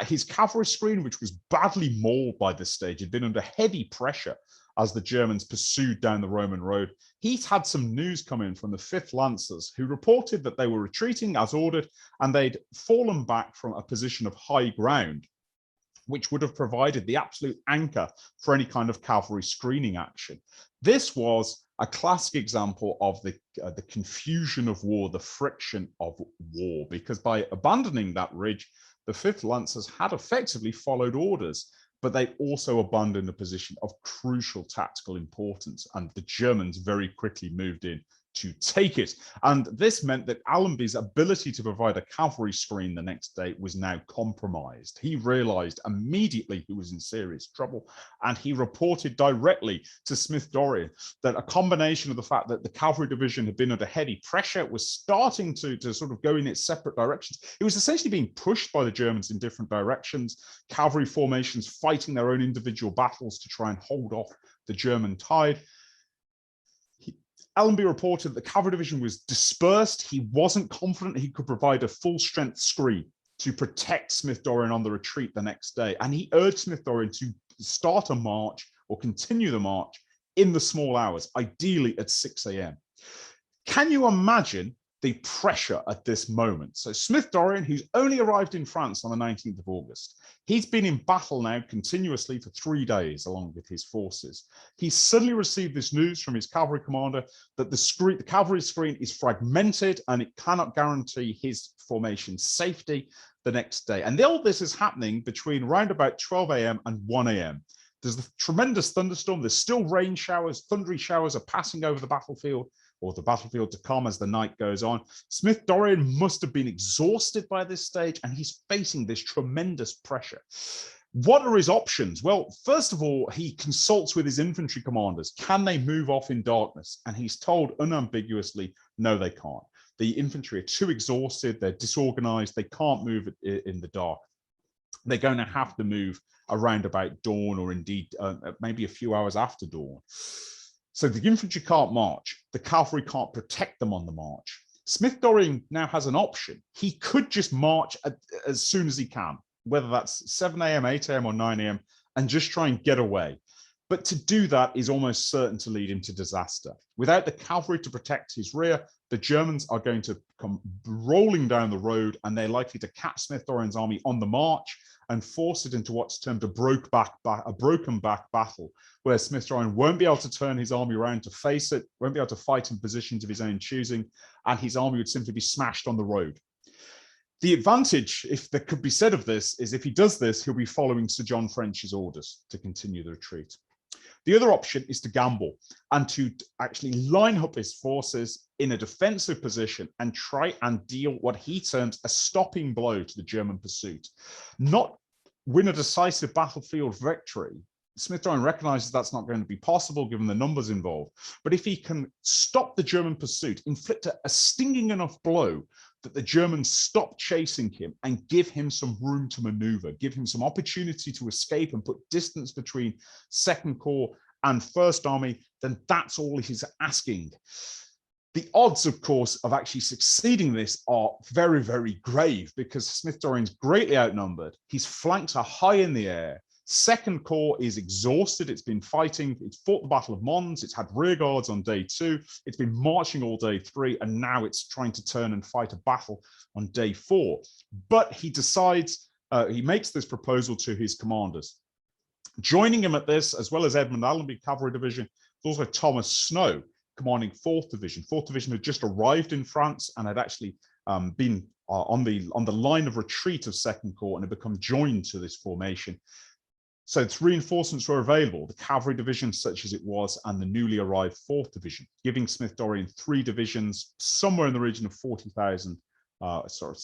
his cavalry screen, which was badly mauled by this stage, had been under heavy pressure as the Germans pursued down the Roman road. He'd had some news come in from the 5th Lancers, who reported that they were retreating as ordered, and they'd fallen back from a position of high ground, which would have provided the absolute anchor for any kind of cavalry screening action. This was a classic example of the confusion of war, the friction of war, because by abandoning that ridge, the 5th Lancers had effectively followed orders, but they also abandoned a position of crucial tactical importance, and the Germans very quickly moved in to take it. And this meant that Allenby's ability to provide a cavalry screen the next day was now compromised. He realized immediately he was in serious trouble, and he reported directly to Smith-Dorrien that a combination of the fact that the cavalry division had been under heavy pressure, was starting to sort of go in its separate directions. It was essentially being pushed by the Germans in different directions, cavalry formations fighting their own individual battles to try and hold off the German tide. Allenby reported that the cavalry division was dispersed. He wasn't confident he could provide a full-strength screen to protect Smith-Dorrien on the retreat the next day. And he urged Smith-Dorrien to start a march or continue the march in the small hours, ideally at 6 a.m. Can you imagine the pressure at this moment? So Smith-Dorrien, who's only arrived in France on the 19th of August, he's been in battle now continuously for 3 days along with his forces. He suddenly received this news from his cavalry commander that the cavalry screen is fragmented and it cannot guarantee his formation's safety the next day. And all this is happening between around about 12 a.m. and 1 a.m. There's a tremendous thunderstorm. There's still rain showers, thundery showers are passing over the battlefield, or the battlefield to come as the night goes on. Smith-Dorrien must have been exhausted by this stage, and he's facing this tremendous pressure. What are his options? Well, first of all, he consults with his infantry commanders. Can they move off in darkness? And he's told unambiguously, no, they can't. The infantry are too exhausted, they're disorganized, they can't move in the dark. They're going to have to move around about dawn, or indeed maybe a few hours after dawn. So the infantry can't march, the cavalry can't protect them on the march. Smith-Dorrien now has an option. He could just march as soon as he can, whether that's 7 a.m., 8 a.m. or 9 a.m., and just try and get away. But to do that is almost certain to lead him to disaster. Without the cavalry to protect his rear, the Germans are going to come rolling down the road, and they're likely to catch Smith-Dorrien's army on the march and force it into what's termed a broken back battle, where Smith-Dorrien won't be able to turn his army around to face it, won't be able to fight in positions of his own choosing, and his army would simply be smashed on the road. The advantage, if there could be said of this, is if he does this, he'll be following Sir John French's orders to continue the retreat. The other option is to gamble and to actually line up his forces in a defensive position and try and deal what he terms a stopping blow to the German pursuit. Not win a decisive battlefield victory. Smith-Dorrien recognizes that's not going to be possible given the numbers involved. But if he can stop the German pursuit, inflict a stinging enough blow that the Germans stop chasing him and give him some room to maneuver, give him some opportunity to escape and put distance between Second Corps and First Army, then that's all he's asking. The odds, of course, of actually succeeding this are very, very grave because Smith-Dorrien's greatly outnumbered. His flanks are high in the air. Second Corps is exhausted. It's been fighting. It's fought the Battle of Mons. It's had rear guards on day 2. It's been marching all day 3. And now it's trying to turn and fight a battle on day 4. But he decides, he makes this proposal to his commanders. Joining him at this, as well as Edmund Allenby Cavalry Division, is also Thomas Snow, commanding 4th Division. 4th Division had just arrived in France and had actually been on the line of retreat of Second Corps and had become joined to this formation. So its reinforcements were available, the cavalry division such as it was, and the newly arrived 4th Division, giving Smith-Dorrien 3 divisions, somewhere in the region of 50,000,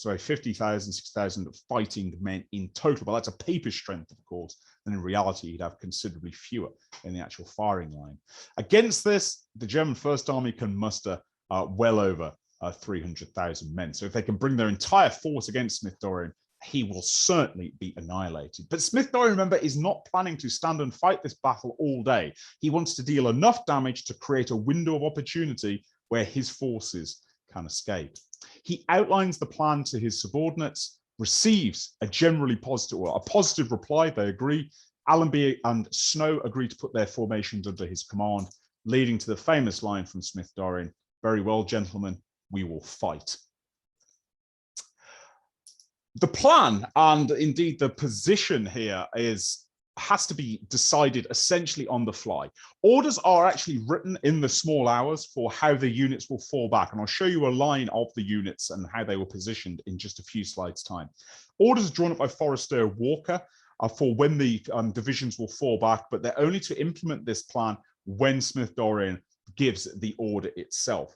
60,000 fighting men in total. But that's a paper strength, of course, and in reality, he'd have considerably fewer in the actual firing line. Against this, the German First Army can muster well over 300,000 men. So if they can bring their entire force against Smith-Dorrien, he will certainly be annihilated. But Smith-Dorrien, remember, is not planning to stand and fight this battle all day. He wants to deal enough damage to create a window of opportunity where his forces can escape. He outlines the plan to his subordinates, receives a generally positive, or a positive reply. They agree. Allenby and Snow agree to put their formations under his command, leading to the famous line from Smith-Dorrien, "Very well, gentlemen, we will fight." The plan, and indeed the position here, has to be decided essentially on the fly. Orders are actually written in the small hours for how the units will fall back, and I'll show you a line of the units and how they were positioned in just a few slides' time. Orders drawn up by Forrester Walker for when the divisions will fall back, but they're only to implement this plan when Smith-Dorrien gives the order itself.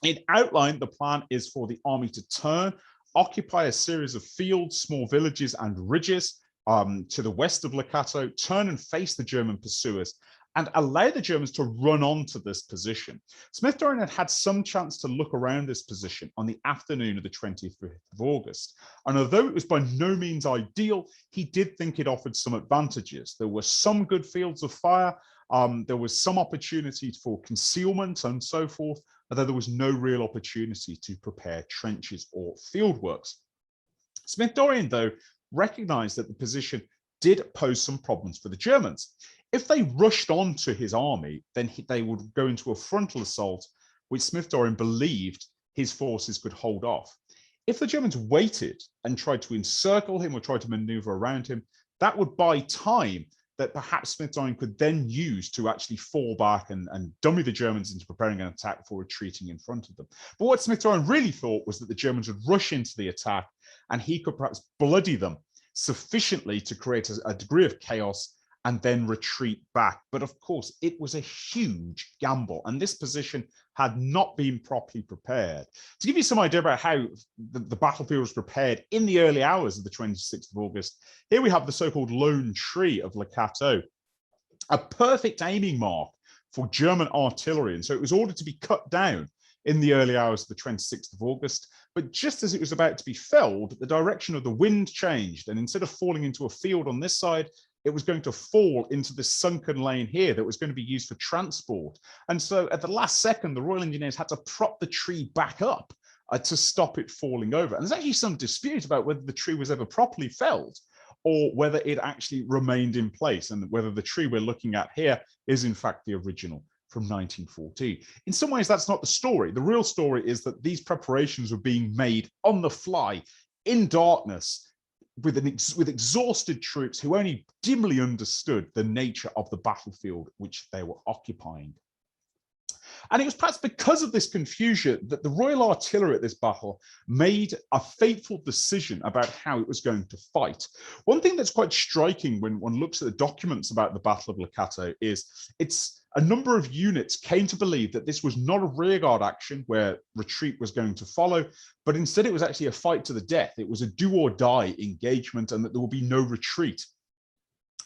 In outline, the plan is for the army to turn, occupy a series of fields, small villages and ridges to the west of Le Cateau, turn and face the German pursuers, and allow the Germans to run onto this position. Smith-Dorrien had had some chance to look around this position on the afternoon of the 25th of August. And although it was by no means ideal, he did think it offered some advantages. There were some good fields of fire. There was some opportunity for concealment and so forth, although there was no real opportunity to prepare trenches or fieldworks. Smith-Dorrien, though, recognized that the position did pose some problems for the Germans. If they rushed on to his army, then they would go into a frontal assault, which Smith-Dorrien believed his forces could hold off. If the Germans waited and tried to encircle him or tried to maneuver around him, that would buy time that perhaps Smith-Dorrien could then use to actually fall back and dummy the Germans into preparing an attack before retreating in front of them. But what Smith-Dorrien really thought was that the Germans would rush into the attack and he could perhaps bloody them sufficiently to create a degree of chaos and then retreat back. But of course, it was a huge gamble, and this position had not been properly prepared. To give you some idea about how the battlefield was prepared in the early hours of the 26th of August, here we have the so-called Lone Tree of Le Cateau, a perfect aiming mark for German artillery. And so it was ordered to be cut down in the early hours of the 26th of August. But just as it was about to be felled, the direction of the wind changed. And instead of falling into a field on this side, it was going to fall into this sunken lane here that was going to be used for transport. And so at the last second, the Royal Engineers had to prop the tree back up to stop it falling over. And there's actually some dispute about whether the tree was ever properly felled or whether it actually remained in place, and whether the tree we're looking at here is in fact the original from 1914. In some ways, that's not the story. The real story is that these preparations were being made on the fly, in darkness, with exhausted troops who only dimly understood the nature of the battlefield which they were occupying. And it was perhaps because of this confusion that the Royal Artillery at this battle made a fateful decision about how it was going to fight. One thing that's quite striking when one looks at the documents about the Battle of Le Cateau is a number of units came to believe that this was not a rearguard action where retreat was going to follow, but instead it was actually a fight to the death. It was a do or die engagement and that there will be no retreat.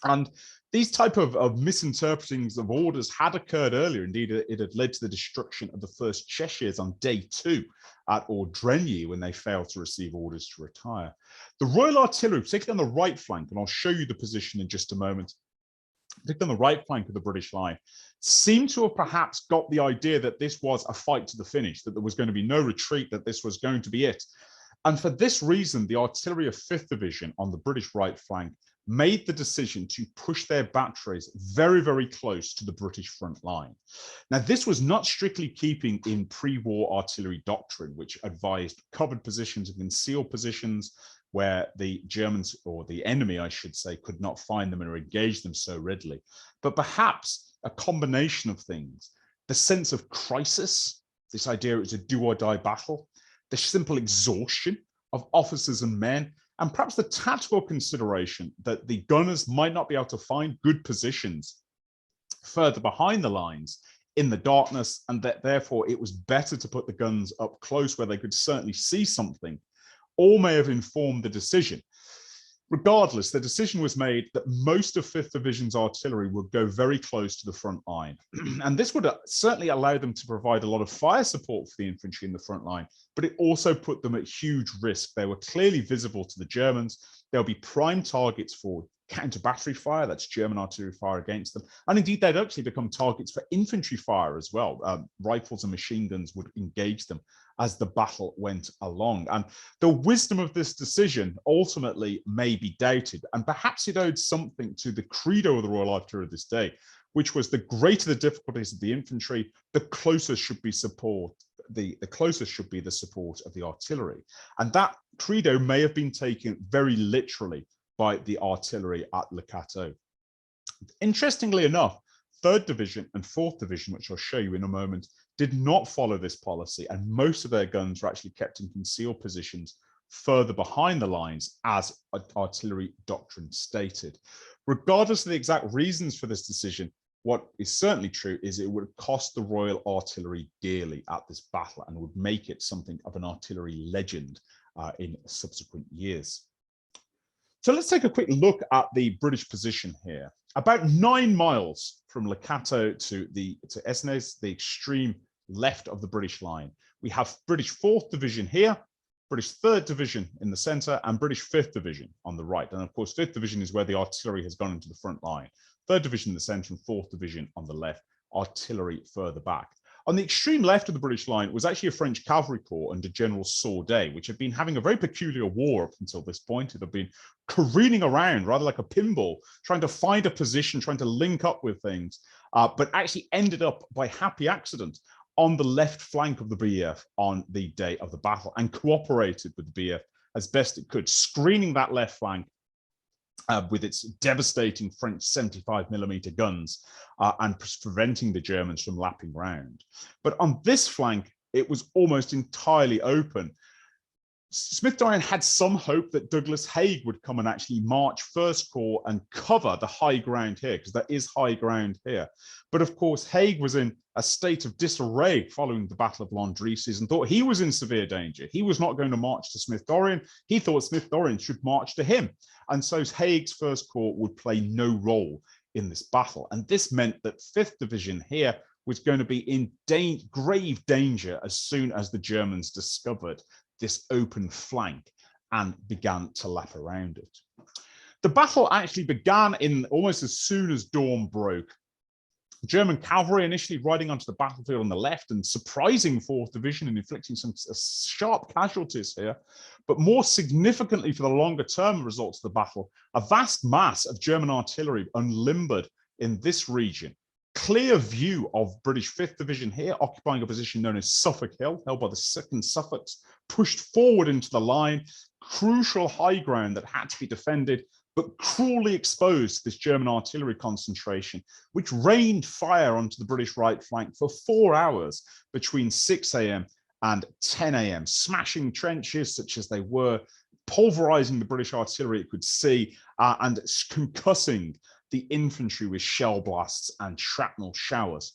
And these type of misinterpretings of orders had occurred earlier. Indeed, it had led to the destruction of the 1st Cheshires on day 2 at Ordrenny when they failed to receive orders to retire. The Royal Artillery, particularly on the right flank, and I'll show you the position in just a moment, particularly on the right flank of the British line, seemed to have perhaps got the idea that this was a fight to the finish, that there was going to be no retreat, that this was going to be it. And for this reason, the artillery of 5th Division on the British right flank made the decision to push their batteries very, very close to the British front line. Now, this was not strictly keeping in pre-war artillery doctrine, which advised covered positions and concealed positions where the Germans, or the enemy, I should say, could not find them or engage them so readily. But perhaps a combination of things, the sense of crisis, this idea it was a do or die battle, the simple exhaustion of officers and men, and perhaps the tactical consideration that the gunners might not be able to find good positions further behind the lines in the darkness, and that therefore it was better to put the guns up close where they could certainly see something, all may have informed the decision. Regardless, the decision was made that most of 5th Division's artillery would go very close to the front line. And this would certainly allow them to provide a lot of fire support for the infantry in the front line, but it also put them at huge risk. They were clearly visible to the Germans. They'll be prime targets for counter-battery fire, that's German artillery fire against them. And indeed, they'd actually become targets for infantry fire as well. Rifles and machine guns would engage them as the battle went along. And the wisdom of this decision ultimately may be doubted, and perhaps it owed something to the credo of the Royal Artillery of this day, which was the greater the difficulties of the infantry, the closer should be support. The closest should be the support of the artillery. And that credo may have been taken very literally by the artillery at Le Cateau. Interestingly enough, 3rd Division and 4th Division, which I'll show you in a moment, did not follow this policy, and most of their guns were actually kept in concealed positions further behind the lines, as artillery doctrine stated. Regardless of the exact reasons for this decision, what is certainly true is it would cost the Royal Artillery dearly at this battle and would make it something of an artillery legend in subsequent years. So let's take a quick look at the British position here. About 9 miles from Le Cateau to Esnes, the extreme left of the British line, we have British 4th Division here, British 3rd Division in the centre, and British 5th Division on the right. And of course, 5th Division is where the artillery has gone into the front line. 3rd Division in the centre and 4th Division on the left, artillery further back. On the extreme left of the British line was actually a French cavalry corps under General Sir Horace Smith-Dorrien, which had been having a very peculiar war up until this point. It had been careening around rather like a pinball, trying to find a position, trying to link up with things, but actually ended up by happy accident on the left flank of the BEF on the day of the battle and cooperated with the BEF as best it could, screening that left flank with its devastating French 75mm guns and preventing the Germans from lapping round. But on this flank, it was almost entirely open. Smith-Dorrien had some hope that Douglas Haig would come and actually march First Corps and cover the high ground here, because there is high ground here. But of course, Haig was in a state of disarray following the Battle of Landrecies and thought he was in severe danger. He was not going to march to Smith-Dorrien. He thought Smith-Dorrien should march to him. And so Haig's First Corps would play no role in this battle. And this meant that 5th Division here was going to be in grave danger as soon as the Germans discovered this open flank and began to lap around it. The battle actually began in almost as soon as dawn broke. German cavalry initially riding onto the battlefield on the left and surprising 4th Division and inflicting some sharp casualties here. But more significantly for the longer term results of the battle, a vast mass of German artillery unlimbered in this region. Clear view of British 5th Division here, occupying a position known as Suffolk Hill, held by the 2nd Suffolks, pushed forward into the line, crucial high ground that had to be defended, but cruelly exposed to this German artillery concentration, which rained fire onto the British right flank for 4 hours between 6 a.m. and 10 a.m., smashing trenches such as they were, pulverizing the British artillery it could see, and concussing the infantry with shell blasts and shrapnel showers.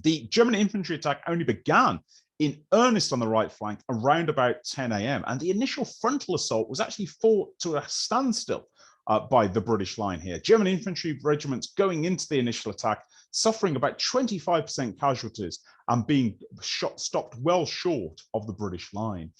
The German infantry attack only began in earnest on the right flank around about 10 a.m. And the initial frontal assault was actually fought to a standstill by the British line here. German infantry regiments going into the initial attack, suffering about 25% casualties and being stopped well short of the British line.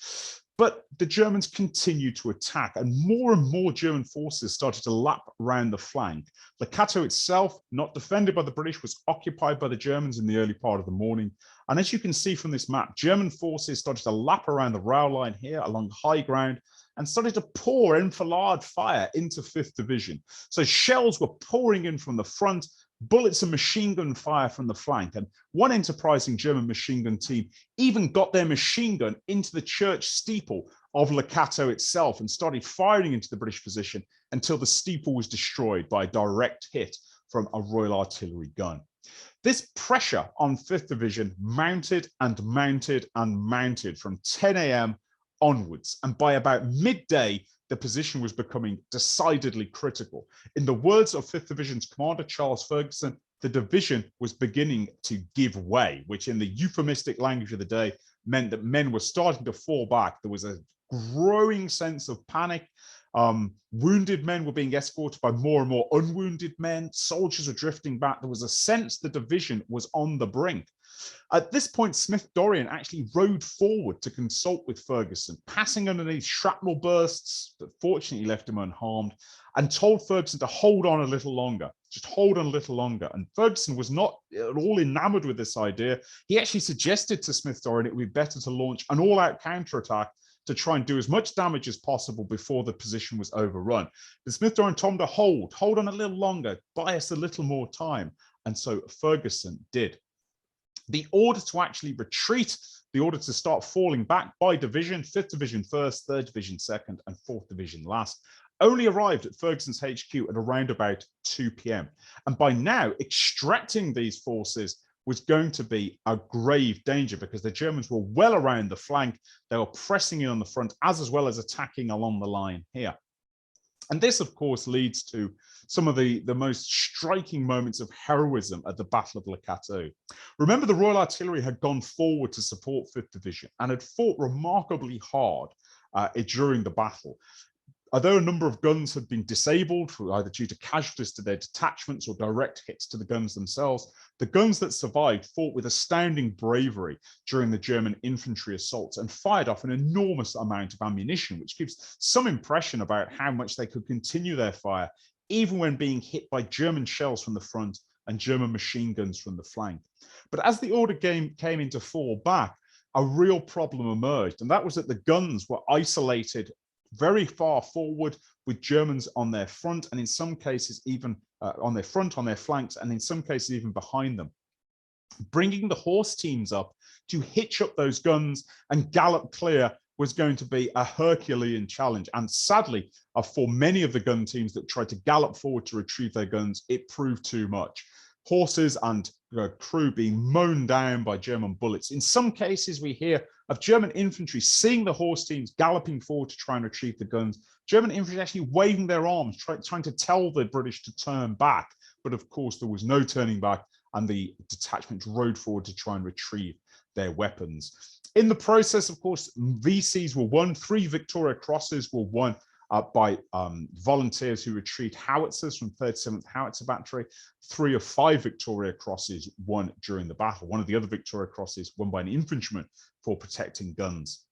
But the Germans continued to attack, and more German forces started to lap around the flank. Le Cateau itself, not defended by the British, was occupied by the Germans in the early part of the morning. And as you can see from this map, German forces started to lap around the rail line here along high ground and started to pour enfilade fire into 5th Division. So shells were pouring in from the front, bullets and machine gun fire from the flank. And one enterprising German machine gun team even got their machine gun into the church steeple of Le Cateau itself and started firing into the British position until the steeple was destroyed by a direct hit from a Royal Artillery gun. This pressure on 5th Division mounted and mounted and mounted from 10 a.m. onwards. And by about midday, the position was becoming decidedly critical. In the words of 5th Division's commander, Charles Ferguson, the division was beginning to give way, which in the euphemistic language of the day meant that men were starting to fall back. There was a growing sense of panic. Wounded men were being escorted by more and more unwounded men. Soldiers were drifting back. There was a sense the division was on the brink. At this point, Smith-Dorrien actually rode forward to consult with Ferguson, passing underneath shrapnel bursts that fortunately left him unharmed, and told Ferguson to hold on a little longer, just hold on a little longer. And Ferguson was not at all enamored with this idea. He actually suggested to Smith-Dorrien it would be better to launch an all-out counterattack to try and do as much damage as possible before the position was overrun. But Smith-Dorrien told him to hold on a little longer, buy us a little more time. And so Ferguson did. The order to actually retreat, the order to start falling back by division, 5th Division first, 3rd Division second, and 4th Division last, only arrived at Ferguson's HQ at around about 2 p.m. And by now, extracting these forces was going to be a grave danger because the Germans were well around the flank. They were pressing in on the front as well as attacking along the line here. And this, of course, leads to some of the most striking moments of heroism at the Battle of Le Cateau. Remember, the Royal Artillery had gone forward to support 5th Division and had fought remarkably hard during the battle. Although a number of guns had been disabled, either due to casualties to their detachments or direct hits to the guns themselves, the guns that survived fought with astounding bravery during the German infantry assaults and fired off an enormous amount of ammunition, which gives some impression about how much they could continue their fire, even when being hit by German shells from the front and German machine guns from the flank. But as the order came into fall back, a real problem emerged, and that was that the guns were isolated very far forward with Germans on their front, and in some cases even on their flanks, and in some cases even behind them. Bringing the horse teams up to hitch up those guns and gallop clear was going to be a Herculean challenge. And sadly, for many of the gun teams that tried to gallop forward to retrieve their guns, it proved too much. Horses and crew being mown down by German bullets. In some cases, we hear of German infantry seeing the horse teams galloping forward to try and retrieve the guns. German infantry actually waving their arms, trying to tell the British to turn back. But of course, there was no turning back, and the detachments rode forward to try and retrieve their weapons. In the process, of course, VCs were won. 3 Victoria Crosses were won by volunteers who retrieved howitzers from 37th Howitzer Battery. 3 of 5 Victoria Crosses won during the battle. One of the other Victoria Crosses won by an infantryman for protecting guns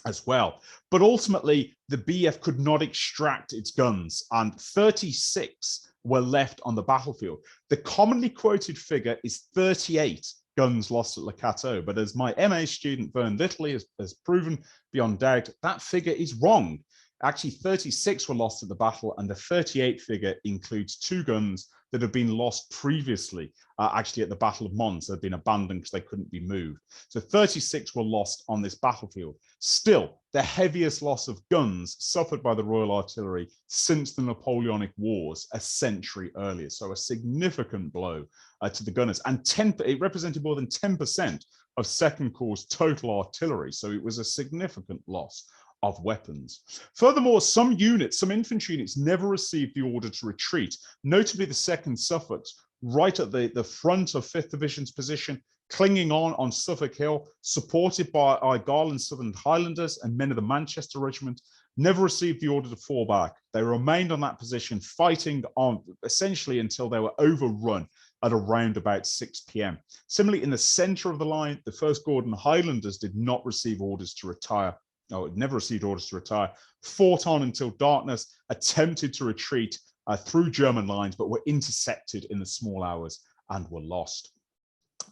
as well. But ultimately, the BEF could not extract its guns, and 36 were left on the battlefield. The commonly quoted figure is 38 guns lost at Le Cateau, but as my MA student Vern Littley has proven beyond doubt, that figure is wrong. Actually, 36 were lost at the battle, and the 38 figure includes 2 guns that had been lost previously, actually at the Battle of Mons, had been abandoned because they couldn't be moved. So 36 were lost on this battlefield. Still, the heaviest loss of guns suffered by the Royal Artillery since the Napoleonic Wars a century earlier. So a significant blow to the gunners. And it represented more than 10% of Second Corps' total artillery. So it was a significant loss of weapons. Furthermore, some infantry units never received the order to retreat, notably the 2nd Suffolks, right at the front of 5th Division's position, clinging on Suffolk Hill, supported by Garland's Southern Highlanders and men of the Manchester Regiment, never received the order to fall back. They remained on that position, fighting on essentially until they were overrun at around about 6 p.m. Similarly, in the center of the line, the 1st Gordon Highlanders did not receive orders to retire. No, it never received orders to retire, fought on until darkness, attempted to retreat through German lines, but were intercepted in the small hours and were lost.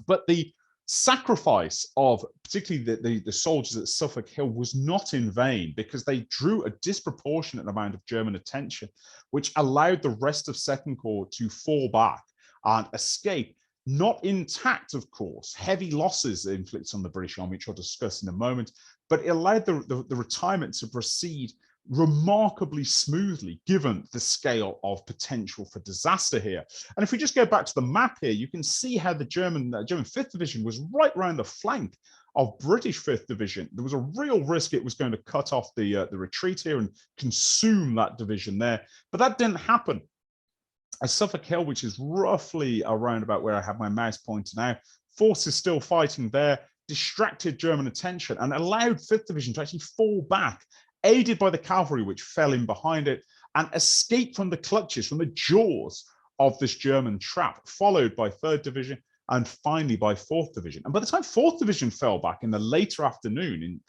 But the sacrifice of particularly the soldiers at Suffolk Hill was not in vain, because they drew a disproportionate amount of German attention, which allowed the rest of Second Corps to fall back and escape. Not intact, of course, heavy losses inflicted on the British Army, which I'll discuss in a moment, but it allowed the retirement to proceed remarkably smoothly, given the scale of potential for disaster here. And if we just go back to the map here, you can see how the German 5th Division was right around the flank of British 5th Division. There was a real risk it was going to cut off the retreat here and consume that division there, but that didn't happen. As Suffolk Hill, which is roughly around about where I have my mouse pointed now, forces still fighting there, distracted German attention and allowed 5th Division to actually fall back, aided by the cavalry, which fell in behind it, and escape from the clutches, from the jaws of this German trap, followed by 3rd Division and finally by 4th Division. And by the time 4th Division fell back in the later afternoon,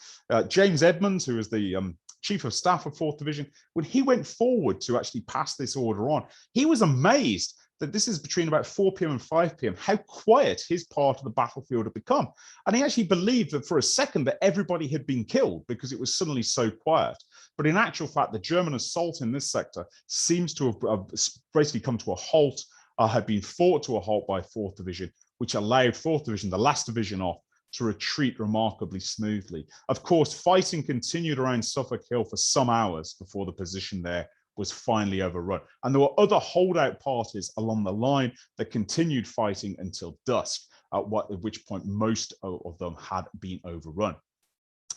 James Edmonds, who was the Chief of Staff of 4th Division, when he went forward to actually pass this order on, he was amazed that this is between about 4 p.m. and 5 p.m., how quiet his part of the battlefield had become. And he actually believed that for a second that everybody had been killed because it was suddenly so quiet. But in actual fact, the German assault in this sector seems to have basically come to a halt, had been fought to a halt by 4th Division, which allowed 4th Division, the last division off, to retreat remarkably smoothly. Of course, fighting continued around Suffolk Hill for some hours before the position there was finally overrun. And there were other holdout parties along the line that continued fighting until dusk, at which point most of them had been overrun.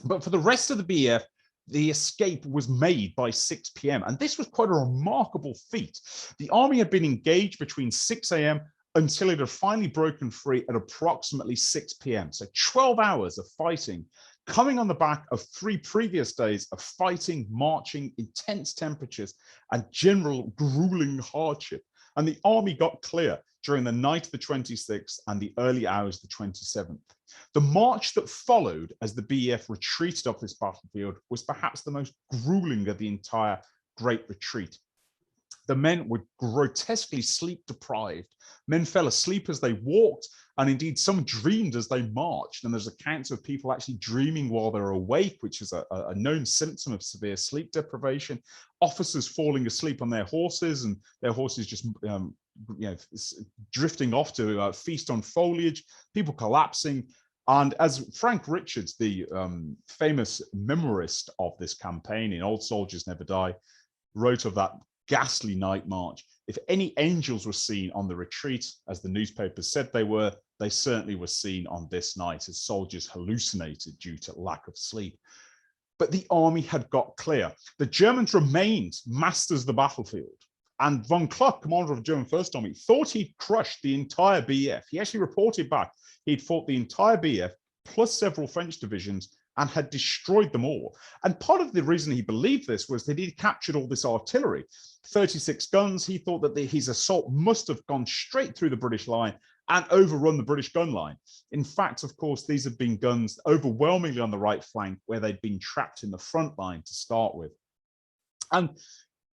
But for the rest of the BEF, the escape was made by 6 p.m. And this was quite a remarkable feat. The army had been engaged between 6 a.m. until it had finally broken free at approximately 6 p.m. So 12 hours of fighting, coming on the back of 3 previous days of fighting, marching, intense temperatures, and general grueling hardship. And the army got clear during the night of the 26th and the early hours of the 27th. The march that followed as the BEF retreated off this battlefield was perhaps the most grueling of the entire Great Retreat. The men were grotesquely sleep deprived. Men fell asleep as they walked, and indeed some dreamed as they marched. And there's accounts of people actually dreaming while they're awake, which is a known symptom of severe sleep deprivation. Officers falling asleep on their horses, and their horses just drifting off to feast on foliage, people collapsing. And as Frank Richards, the famous memorist of this campaign in Old Soldiers Never Die, wrote of that ghastly night march, if any angels were seen on the retreat, as the newspapers said they were, they certainly were seen on this night as soldiers hallucinated due to lack of sleep. But the army had got clear. The Germans remained masters of the battlefield. And von Kluck, commander of the German First Army, thought he'd crushed the entire BEF. He actually reported back he'd fought the entire BEF plus several French divisions and had destroyed them all. And part of the reason he believed this was that he'd captured all this artillery, 36 guns. He thought that his assault must have gone straight through the British line and overrun the British gun line. In fact, of course, these had been guns overwhelmingly on the right flank, where they'd been trapped in the front line to start with. And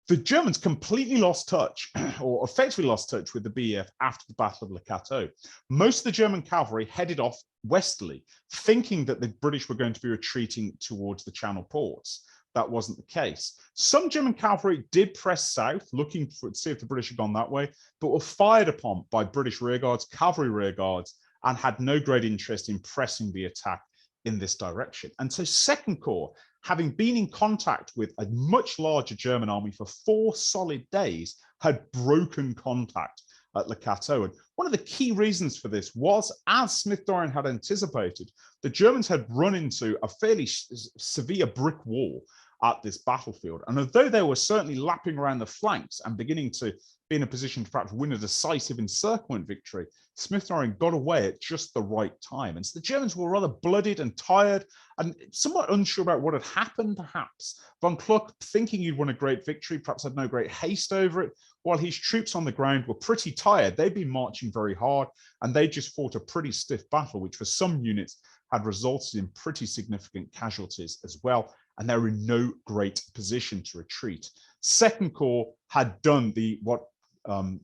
the Germans completely lost touch, or effectively lost touch, with the BEF after the Battle of Le Cateau. Most of the German cavalry headed off westerly, thinking that the British were going to be retreating towards the Channel ports. that wasn't the case. Some German cavalry did press south, looking to see if the British had gone that way, but were fired upon by British rearguards, cavalry rearguards, and had no great interest in pressing the attack in this direction. And so Second Corps, having been in contact with a much larger German army for 4 solid days, had broken contact at Le Cateau. And one of the key reasons for this was, as Smith-Dorrien had anticipated, the Germans had run into a fairly severe brick wall at this battlefield. And although they were certainly lapping around the flanks and beginning to be in a position to perhaps win a decisive encirclement victory, Smith-Dorrien got away at just the right time. And so the Germans were rather bloodied and tired and somewhat unsure about what had happened, perhaps. Von Kluck, thinking he'd won a great victory, perhaps had no great haste over it, while his troops on the ground were pretty tired. They'd been marching very hard, and they just fought a pretty stiff battle, which for some units had resulted in pretty significant casualties as well, and they were in no great position to retreat. Second Corps had done what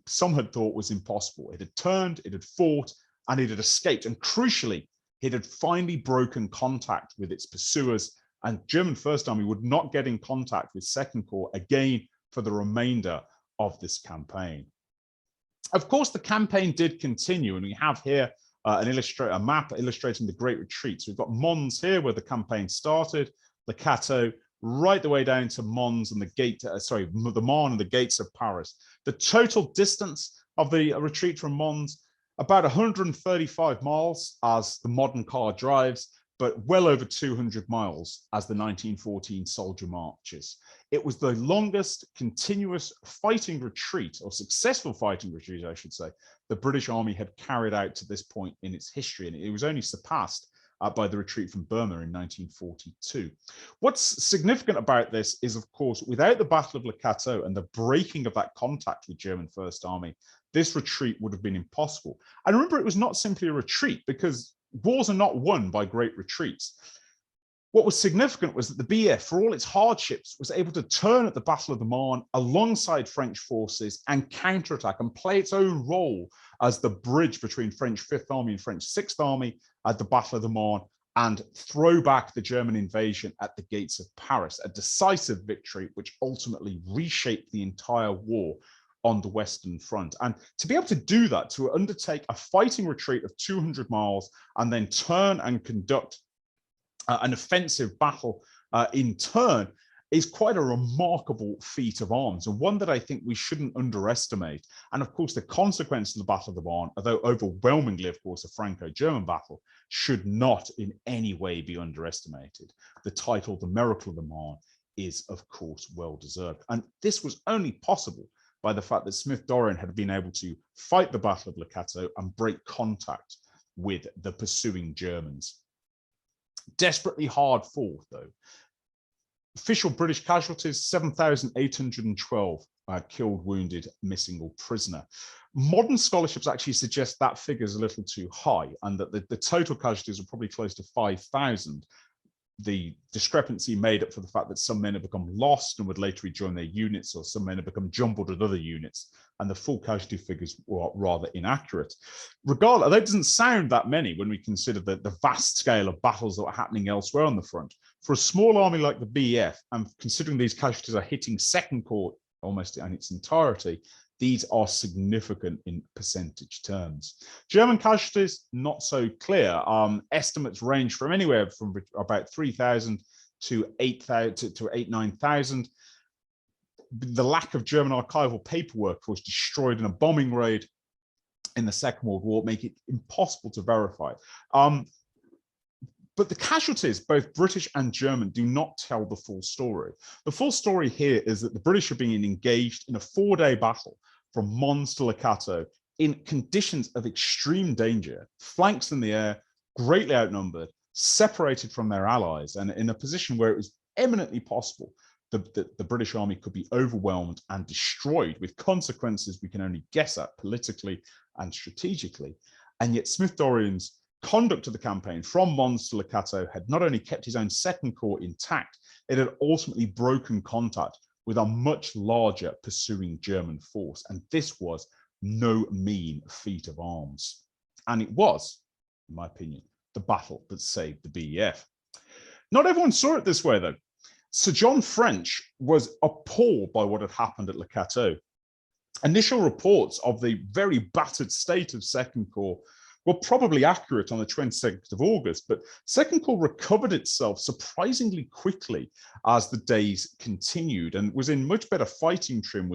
some had thought was impossible. It had turned, it had fought, and it had escaped. And crucially, it had finally broken contact with its pursuers, and German First Army would not get in contact with Second Corps again for the remainder of this campaign. Of course, the campaign did continue, and we have here a map illustrating the Great Retreat. So we've got Mons here, where the campaign started, Le Cateau, right the way down to Mons and the Marne and the gates of Paris. The total distance of the retreat from Mons, about 135 miles as the modern car drives, but well over 200 miles as the 1914 soldier marches. It was the longest continuous fighting retreat, or successful fighting retreat, I should say, the British Army had carried out to this point in its history, and it was only surpassed by the retreat from Burma in 1942. What's significant about this is, of course, without the Battle of Le Cateau and the breaking of that contact with German First Army, this retreat would have been impossible. And remember, it was not simply a retreat, because wars are not won by great retreats. What was significant was that the BEF, for all its hardships, was able to turn at the Battle of the Marne alongside French forces and counterattack and play its own role as the bridge between French Fifth Army and French Sixth Army at the Battle of the Marne, and throw back the German invasion at the gates of Paris, a decisive victory which ultimately reshaped the entire war on the Western Front. And to be able to do that, to undertake a fighting retreat of 200 miles and then turn and conduct an offensive battle in turn, is quite a remarkable feat of arms, and one that I think we shouldn't underestimate. And of course, the consequence of the Battle of the Marne, although overwhelmingly, of course, a Franco-German battle, should not in any way be underestimated. The title, The Miracle of the Marne, is, of course, well-deserved. And this was only possible by the fact that Smith-Dorrien had been able to fight the Battle of Le Cateau and break contact with the pursuing Germans. Desperately hard fought, though. Official British casualties, 7,812 killed, wounded, missing, or prisoner. Modern scholarships actually suggest that figure is a little too high, and that the total casualties are probably close to 5,000. The discrepancy made up for the fact that some men have become lost and would later rejoin their units, or some men have become jumbled with other units, and the full casualty figures were rather inaccurate. Regardless, that doesn't sound that many when we consider the vast scale of battles that were happening elsewhere on the front. For a small army like the BEF, and considering these casualties are hitting Second Corps almost in its entirety, these are significant in percentage terms. German casualties, not so clear. Estimates range from anywhere from about 3,000 to 9,000. The lack of German archival paperwork was destroyed in a bombing raid in the Second World War, make it impossible to verify. But the casualties, both British and German, do not tell the full story. The full story here is that the British are being engaged in a 4-day battle from Mons to Le Cateau in conditions of extreme danger, flanks in the air, greatly outnumbered, separated from their allies, and in a position where it was eminently possible the British army could be overwhelmed and destroyed, with consequences we can only guess at politically and strategically. And yet Smith-Dorrien's conduct of the campaign from Mons to Le Cateau had not only kept his own Second Corps intact, it had ultimately broken contact with a much larger pursuing German force. And this was no mean feat of arms. And it was, in my opinion, the battle that saved the BEF. Not everyone saw it this way, though. Sir John French was appalled by what had happened at Le Cateau. Initial reports of the very battered state of Second Corps were probably accurate on the 22nd of August, but Second Corps recovered itself surprisingly quickly as the days continued and was in much better fighting trim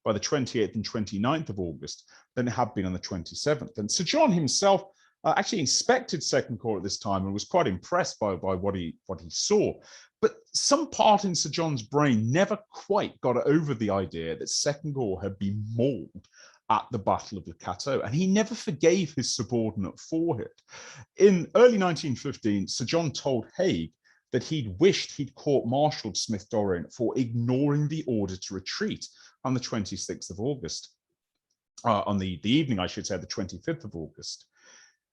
by the 28th and 29th of August than it had been on the 27th. And Sir John himself actually inspected Second Corps at this time and was quite impressed by what he saw. But some part in Sir John's brain never quite got over the idea that Second Corps had been mauled at the Battle of Le Cateau, and he never forgave his subordinate for it. In early 1915, Sir John told Haig that he'd wished he'd court-martialed Smith-Dorrien for ignoring the order to retreat on the 26th of August, on the evening, I should say, the 25th of August.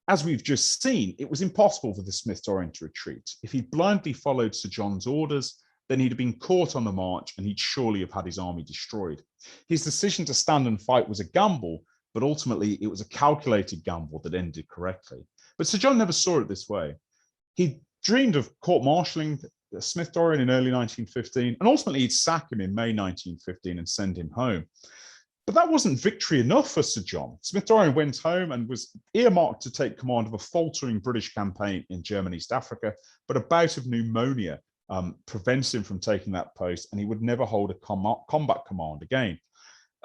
As we've just seen, it was impossible for the Smith-Dorrien to retreat. If he'd blindly followed Sir John's orders, then he'd have been caught on the march and he'd surely have had his army destroyed. His decision to stand and fight was a gamble, but ultimately it was a calculated gamble that ended correctly. But Sir John never saw it this way. He dreamed of court-martialing Smith-Dorrien in early 1915, and ultimately he'd sack him in May 1915 and send him home. But that wasn't victory enough for Sir John. Smith-Dorrien went home and was earmarked to take command of a faltering British campaign in German East Africa, but a bout of pneumonia prevents him from taking that post, and he would never hold a combat command again.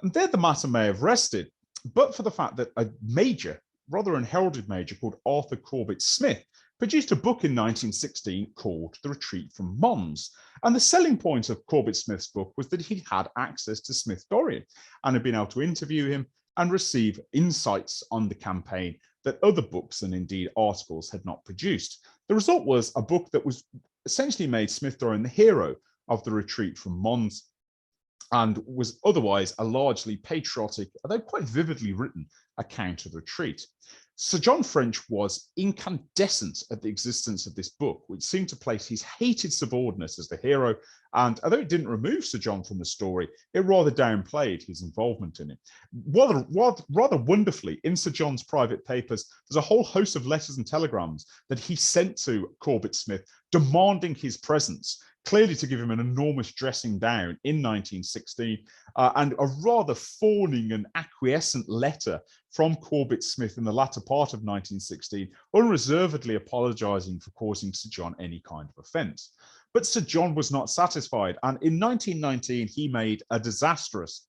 And there the matter may have rested, but for the fact that a major, rather unheralded major called Arthur Corbett Smith produced a book in 1916 called The Retreat from Mons. And the selling point of Corbett Smith's book was that he'd had access to Smith-Dorrien and had been able to interview him and receive insights on the campaign that other books and indeed articles had not produced. The result was a book that was essentially made Smith-Dorrien the hero of the retreat from Mons, and was otherwise a largely patriotic, although quite vividly written, account of the retreat. Sir John French was incandescent at the existence of this book, which seemed to place his hated subordinate as the hero, and although it didn't remove Sir John from the story, it rather downplayed his involvement in it. Rather wonderfully, in Sir John's private papers, there's a whole host of letters and telegrams that he sent to Corbett Smith demanding his presence, clearly to give him an enormous dressing down in 1916, and a rather fawning and acquiescent letter from Corbett Smith in the latter part of 1916, unreservedly apologising for causing Sir John any kind of offence. But Sir John was not satisfied, and in 1919 he made a disastrous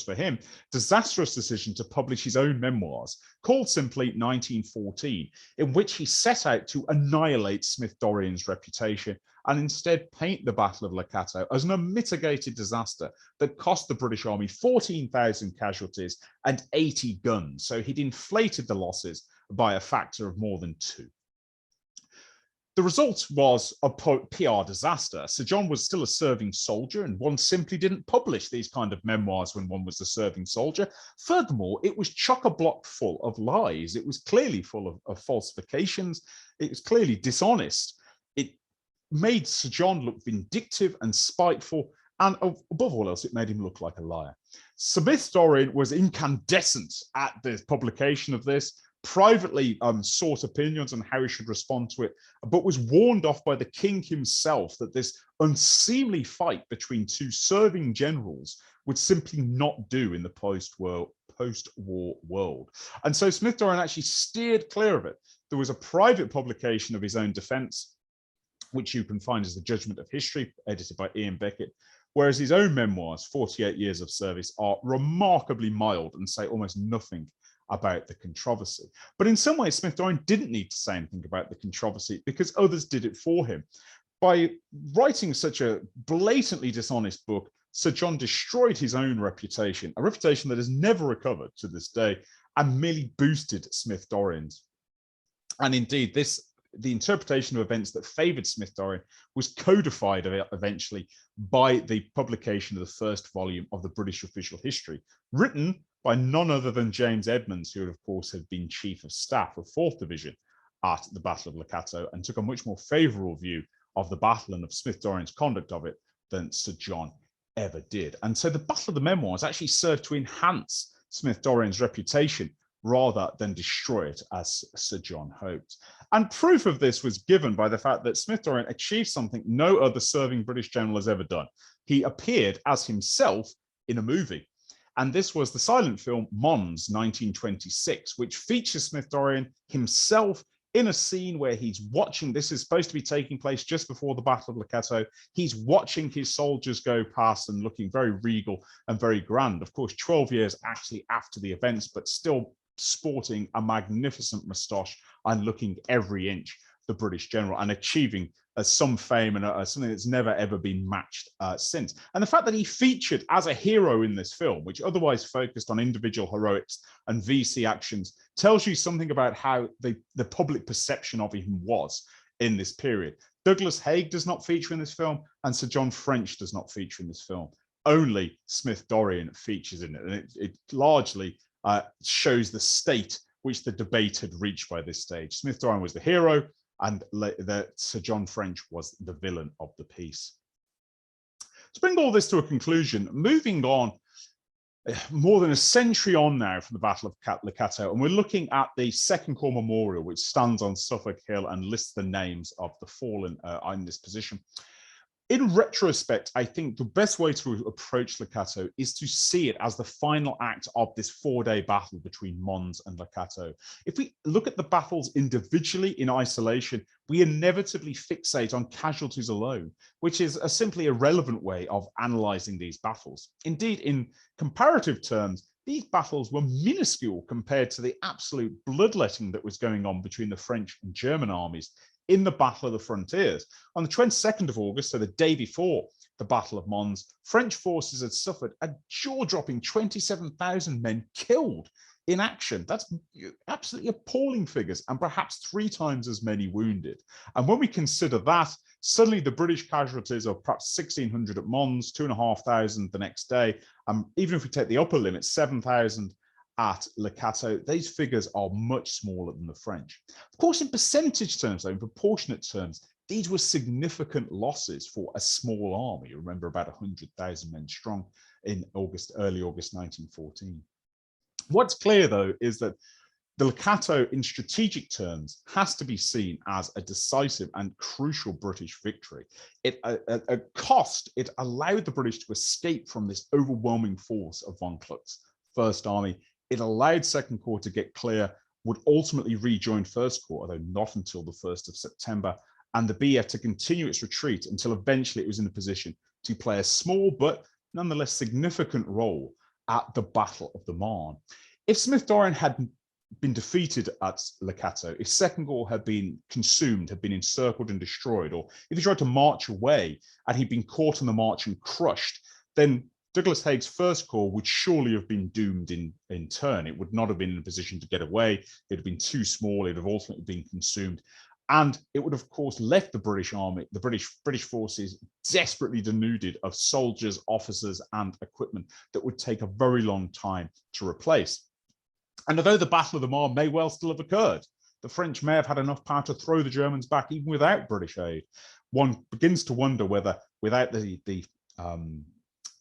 for him, disastrous decision to publish his own memoirs, called simply 1914, in which he set out to annihilate Smith-Dorrien's reputation and instead paint the Battle of Le Cateau as an unmitigated disaster that cost the British Army 14,000 casualties and 80 guns. So he'd inflated the losses by a factor of more than 2. The result was a PR disaster. Sir John was still a serving soldier, and one simply didn't publish these kind of memoirs when one was a serving soldier. Furthermore, it was chock-a-block full of lies. It was clearly full of falsifications. It was clearly dishonest. It made Sir John look vindictive and spiteful, and above all else, it made him look like a liar. Smith-Dorrien was incandescent at the publication of this, privately sought opinions on how he should respond to it, but was warned off by the king himself that this unseemly fight between two serving generals would simply not do in the post-war world. And so Smith-Dorrien actually steered clear of it. There was a private publication of his own defense, which you can find as The Judgment of History, edited by Ian Beckett, whereas his own memoirs, 48 Years of Service, are remarkably mild and say almost nothing about the controversy. But in some ways, Smith-Dorrien didn't need to say anything about the controversy because others did it for him. By writing such a blatantly dishonest book, Sir John destroyed his own reputation, a reputation that has never recovered to this day, and merely boosted Smith-Dorrien's. And indeed, the interpretation of events that favoured Smith-Dorrien was codified eventually by the publication of the first volume of the British Official History, written by none other than James Edmonds, who, of course, had been Chief of Staff of 4th Division at the Battle of Le Cateau and took a much more favourable view of the battle and of Smith-Dorrien's conduct of it than Sir John ever did. And so the Battle of the Memoirs actually served to enhance Smith-Dorrien's reputation rather than destroy it, as Sir John hoped. And proof of this was given by the fact that Smith-Dorrien achieved something no other serving British general has ever done. He appeared as himself in a movie. And this was the silent film Mons, 1926, which features Smith-Dorrien himself in a scene where he's watching. This is supposed to be taking place just before the Battle of Le Cateau. He's watching his soldiers go past and looking very regal and very grand. Of course, 12 years actually after the events, but still sporting a magnificent moustache and looking every inch the British general and achieving some fame and something that's never ever been matched since. And the fact that he featured as a hero in this film, which otherwise focused on individual heroics and VC actions, tells you something about how the public perception of him was in this period. Douglas Haig does not feature in this film, and Sir John French does not feature in this film. Only Smith-Dorrien features in it, and it largely shows the state which the debate had reached by this stage. Smith-Dorrien was the hero, and Sir John French was the villain of the piece. To bring all this to a conclusion, moving on more than a century on now from the Battle of Le Cateau, and we're looking at the Second Corps Memorial, which stands on Suffolk Hill and lists the names of the fallen in this position. In retrospect, I think the best way to approach Le Cateau is to see it as the final act of this four-day battle between Mons and Le Cateau. If we look at the battles individually in isolation, we inevitably fixate on casualties alone, which is a simply irrelevant way of analysing these battles. Indeed, in comparative terms, these battles were minuscule compared to the absolute bloodletting that was going on between the French and German armies in the Battle of the Frontiers. On the 22nd of August, so the day before the Battle of Mons, French forces had suffered a jaw-dropping 27,000 men killed in action. That's absolutely appalling figures, and perhaps 3 times as many wounded. And when we consider that, suddenly the British casualties are perhaps 1,600 at Mons, 2,500 the next day. Even if we take the upper limit, 7,000 at Le Cateau, these figures are much smaller than the French. Of course, in percentage terms, though, in proportionate terms, these were significant losses for a small army. Remember, about 100,000 men strong in early August 1914. What's clear, though, is that the Le Cateau, in strategic terms, has to be seen as a decisive and crucial British victory. At cost, it allowed the British to escape from this overwhelming force of von Kluck's First Army. It allowed Second Corps to get clear, would ultimately rejoin First Corps, although not until the 1st of September, and the BEF to continue its retreat until eventually it was in a position to play a small but nonetheless significant role at the Battle of the Marne. If Smith-Dorrien had been defeated at Le Cateau, if Second Corps had been consumed, had been encircled and destroyed, or if he tried to march away and he'd been caught on the march and crushed, then Douglas Haig's First Corps would surely have been doomed in turn. It would not have been in a position to get away. It would have been too small. It would have ultimately been consumed. And it would, of course, left the British army, the British forces, desperately denuded of soldiers, officers, and equipment that would take a very long time to replace. And although the Battle of the Marne may well still have occurred, the French may have had enough power to throw the Germans back even without British aid. One begins to wonder whether, without the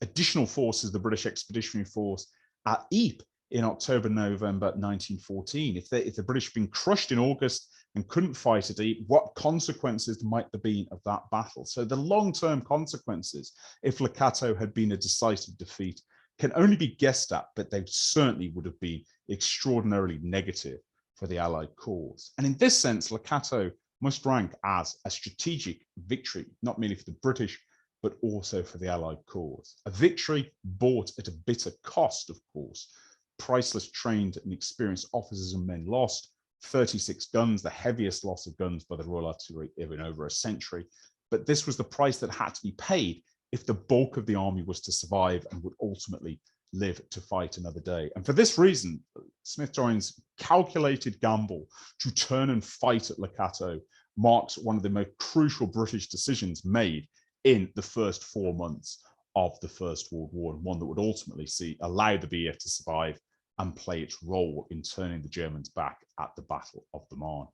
additional forces, the British Expeditionary Force at Ypres in October-November 1914, if the British had been crushed in August and couldn't fight at Ypres, what consequences might there be of that battle? So the long-term consequences, if Le Cateau had been a decisive defeat, can only be guessed at, but they certainly would have been extraordinarily negative for the Allied cause. And in this sense, Le Cateau must rank as a strategic victory, not merely for the British, but also for the Allied cause. A victory bought at a bitter cost, of course. Priceless trained and experienced officers and men lost, 36 guns, the heaviest loss of guns by the Royal Artillery in over a century. But this was the price that had to be paid if the bulk of the army was to survive and would ultimately live to fight another day. And for this reason, Smith-Dorrien's calculated gamble to turn and fight at Le Cateau marks one of the most crucial British decisions made in the first 4 months of the First World War, and one that would ultimately allow the BEF to survive and play its role in turning the Germans back at the Battle of the Marne.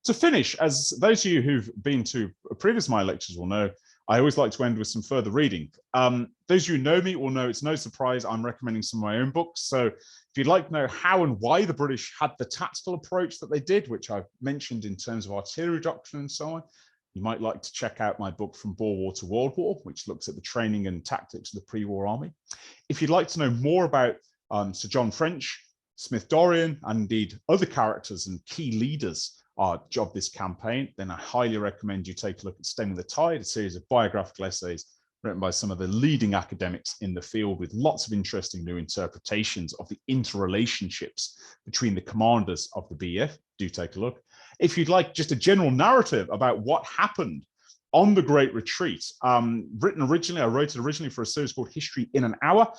To finish, as those of you who've been to previous of my lectures will know, I always like to end with some further reading. Those of you who know me will know it's no surprise I'm recommending some of my own books. So if you'd like to know how and why the British had the tactical approach that they did, which I've mentioned in terms of artillery doctrine and so on, you might like to check out my book From Boer War to World War, which looks at the training and tactics of the pre-war army. If you'd like to know more about Sir John French, Smith-Dorrien, and indeed other characters and key leaders of this campaign, then I highly recommend you take a look at Stemming the Tide, a series of biographical essays written by some of the leading academics in the field with lots of interesting new interpretations of the interrelationships between the commanders of the BEF. Do take a look. If you'd like just a general narrative about what happened on the Great Retreat, I wrote it originally for a series called History in an Hour.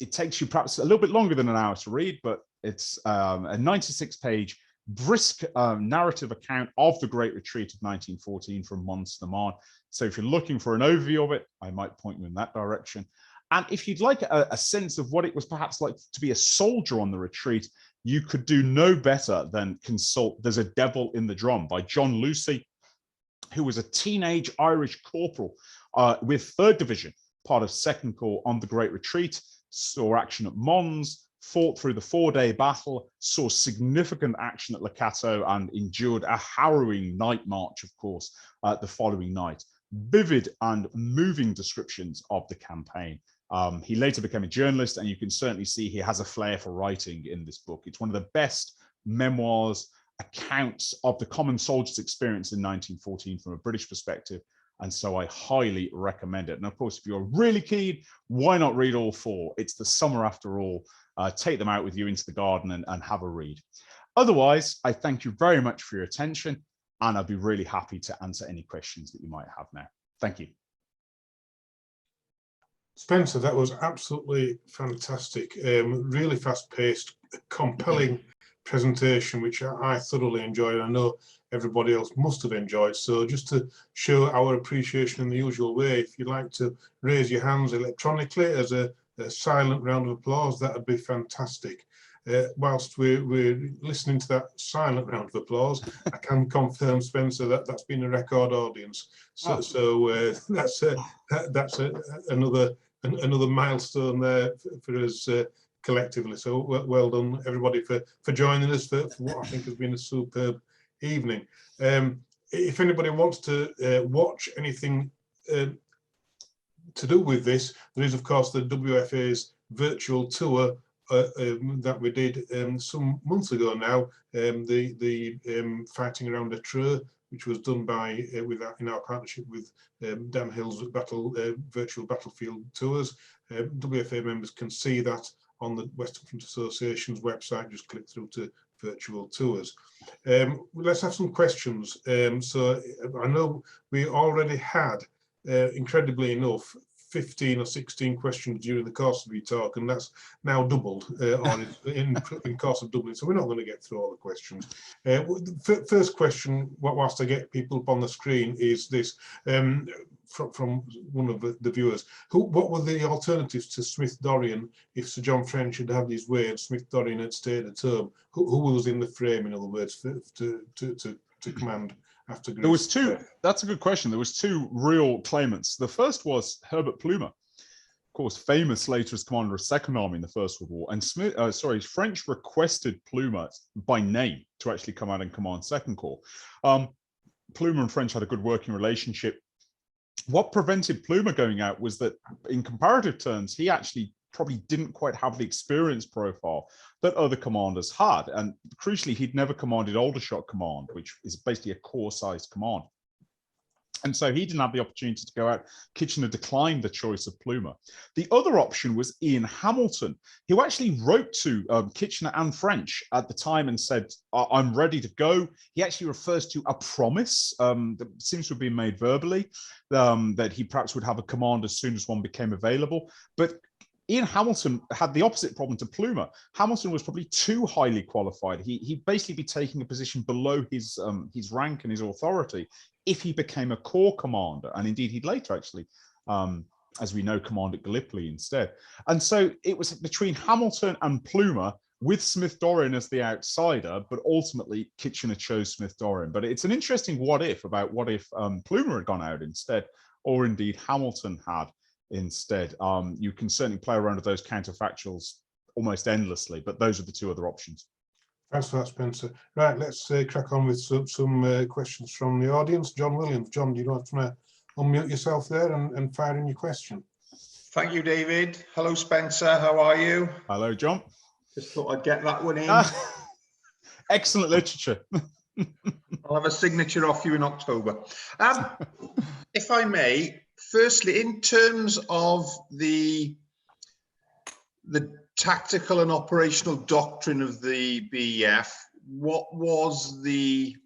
It takes you perhaps a little bit longer than an hour to read, but it's a 96-page brisk narrative account of the Great Retreat of 1914 from Mons to the Marne. So if you're looking for an overview of it, I might point you in that direction. And if you'd like a sense of what it was perhaps like to be a soldier on the retreat, you could do no better than consult There's a Devil in the Drum by John Lucy, who was a teenage Irish corporal with 3rd Division, part of 2nd Corps on the Great Retreat, saw action at Mons, fought through the 4-day battle, saw significant action at Le Cateau, and endured a harrowing night march, of course, the following night. Vivid and moving descriptions of the campaign. He later became a journalist, and you can certainly see he has a flair for writing in this book. It's one of the best memoirs, accounts of the common soldier's experience in 1914 from a British perspective. And so I highly recommend it. And of course, if you're really keen, why not read all 4? It's the summer after all. Take them out with you into the garden and have a read. Otherwise, I thank you very much for your attention, and I'll be really happy to answer any questions that you might have now. Thank you. Spencer, that was absolutely fantastic. Really fast-paced, compelling presentation, which I thoroughly enjoyed. I know everybody else must have enjoyed. So just to show our appreciation in the usual way, if you'd like to raise your hands electronically as a silent round of applause, that would be fantastic. Whilst we're listening to that silent round of applause, I can confirm, Spencer, that that's been a record audience. So, that's another milestone there for us collectively. So well done, everybody, for joining us for what I think has been a superb evening. If anybody wants to watch anything to do with this, there is, of course, the WFA's virtual tour that we did some months ago now, the Fighting Around a Treux, which was done by in our partnership with Dan Hill's virtual battlefield tours. WFA members can see that on the Western Front Association's website. Just click through to virtual tours. Let's have some questions. So I know we already had, incredibly enough, 15 or 16 questions during the course of your talk, and that's now doubled, or in course of doubling. So we're not going to get through all the questions. First question, whilst I get people up on the screen, is this from one of the viewers. What were the alternatives to Smith-Dorrien if Sir John French had had his way and Smith-Dorrien had stayed at home? Who was in the frame, in other words, to command? After there was two. That's a good question. There was 2 real claimants. The first was Herbert Plumer, of course, famous later as commander of 2nd Army in the First World War. And French requested Plumer by name to actually come out and command 2nd Corps. Plumer and French had a good working relationship. What prevented Plumer going out was that, in comparative terms, he actually probably didn't quite have the experience profile that other commanders had. And crucially, he'd never commanded Aldershot Command, which is basically a corps-sized command. And so he didn't have the opportunity to go out. Kitchener declined the choice of Plumer. The other option was Ian Hamilton, who actually wrote to Kitchener and French at the time and said, I'm ready to go. He actually refers to a promise that seems to have been made verbally, that he perhaps would have a command as soon as one became available. But Ian Hamilton had the opposite problem to Plumer. Hamilton was probably too highly qualified. He'd basically be taking a position below his rank and his authority if he became a corps commander. And indeed, he'd later actually, as we know, command at Gallipoli instead. And so it was between Hamilton and Plumer, with Smith-Dorrien as the outsider, but ultimately Kitchener chose Smith-Dorrien. But it's an interesting what if about what if Plumer had gone out instead, or indeed Hamilton had instead. You can certainly play around with those counterfactuals almost endlessly, but those are the two other options. Thanks for that, Spencer. Right, let's crack on with some questions from the audience. John Williams. John, do you want to unmute yourself there and fire in your question? Thank you, David. Hello, Spencer. How are you? Hello, John. Just thought I'd get that one in. Excellent literature. I'll have a signature off you in October. If I may, firstly, in terms of the tactical and operational doctrine of the BEF, what was the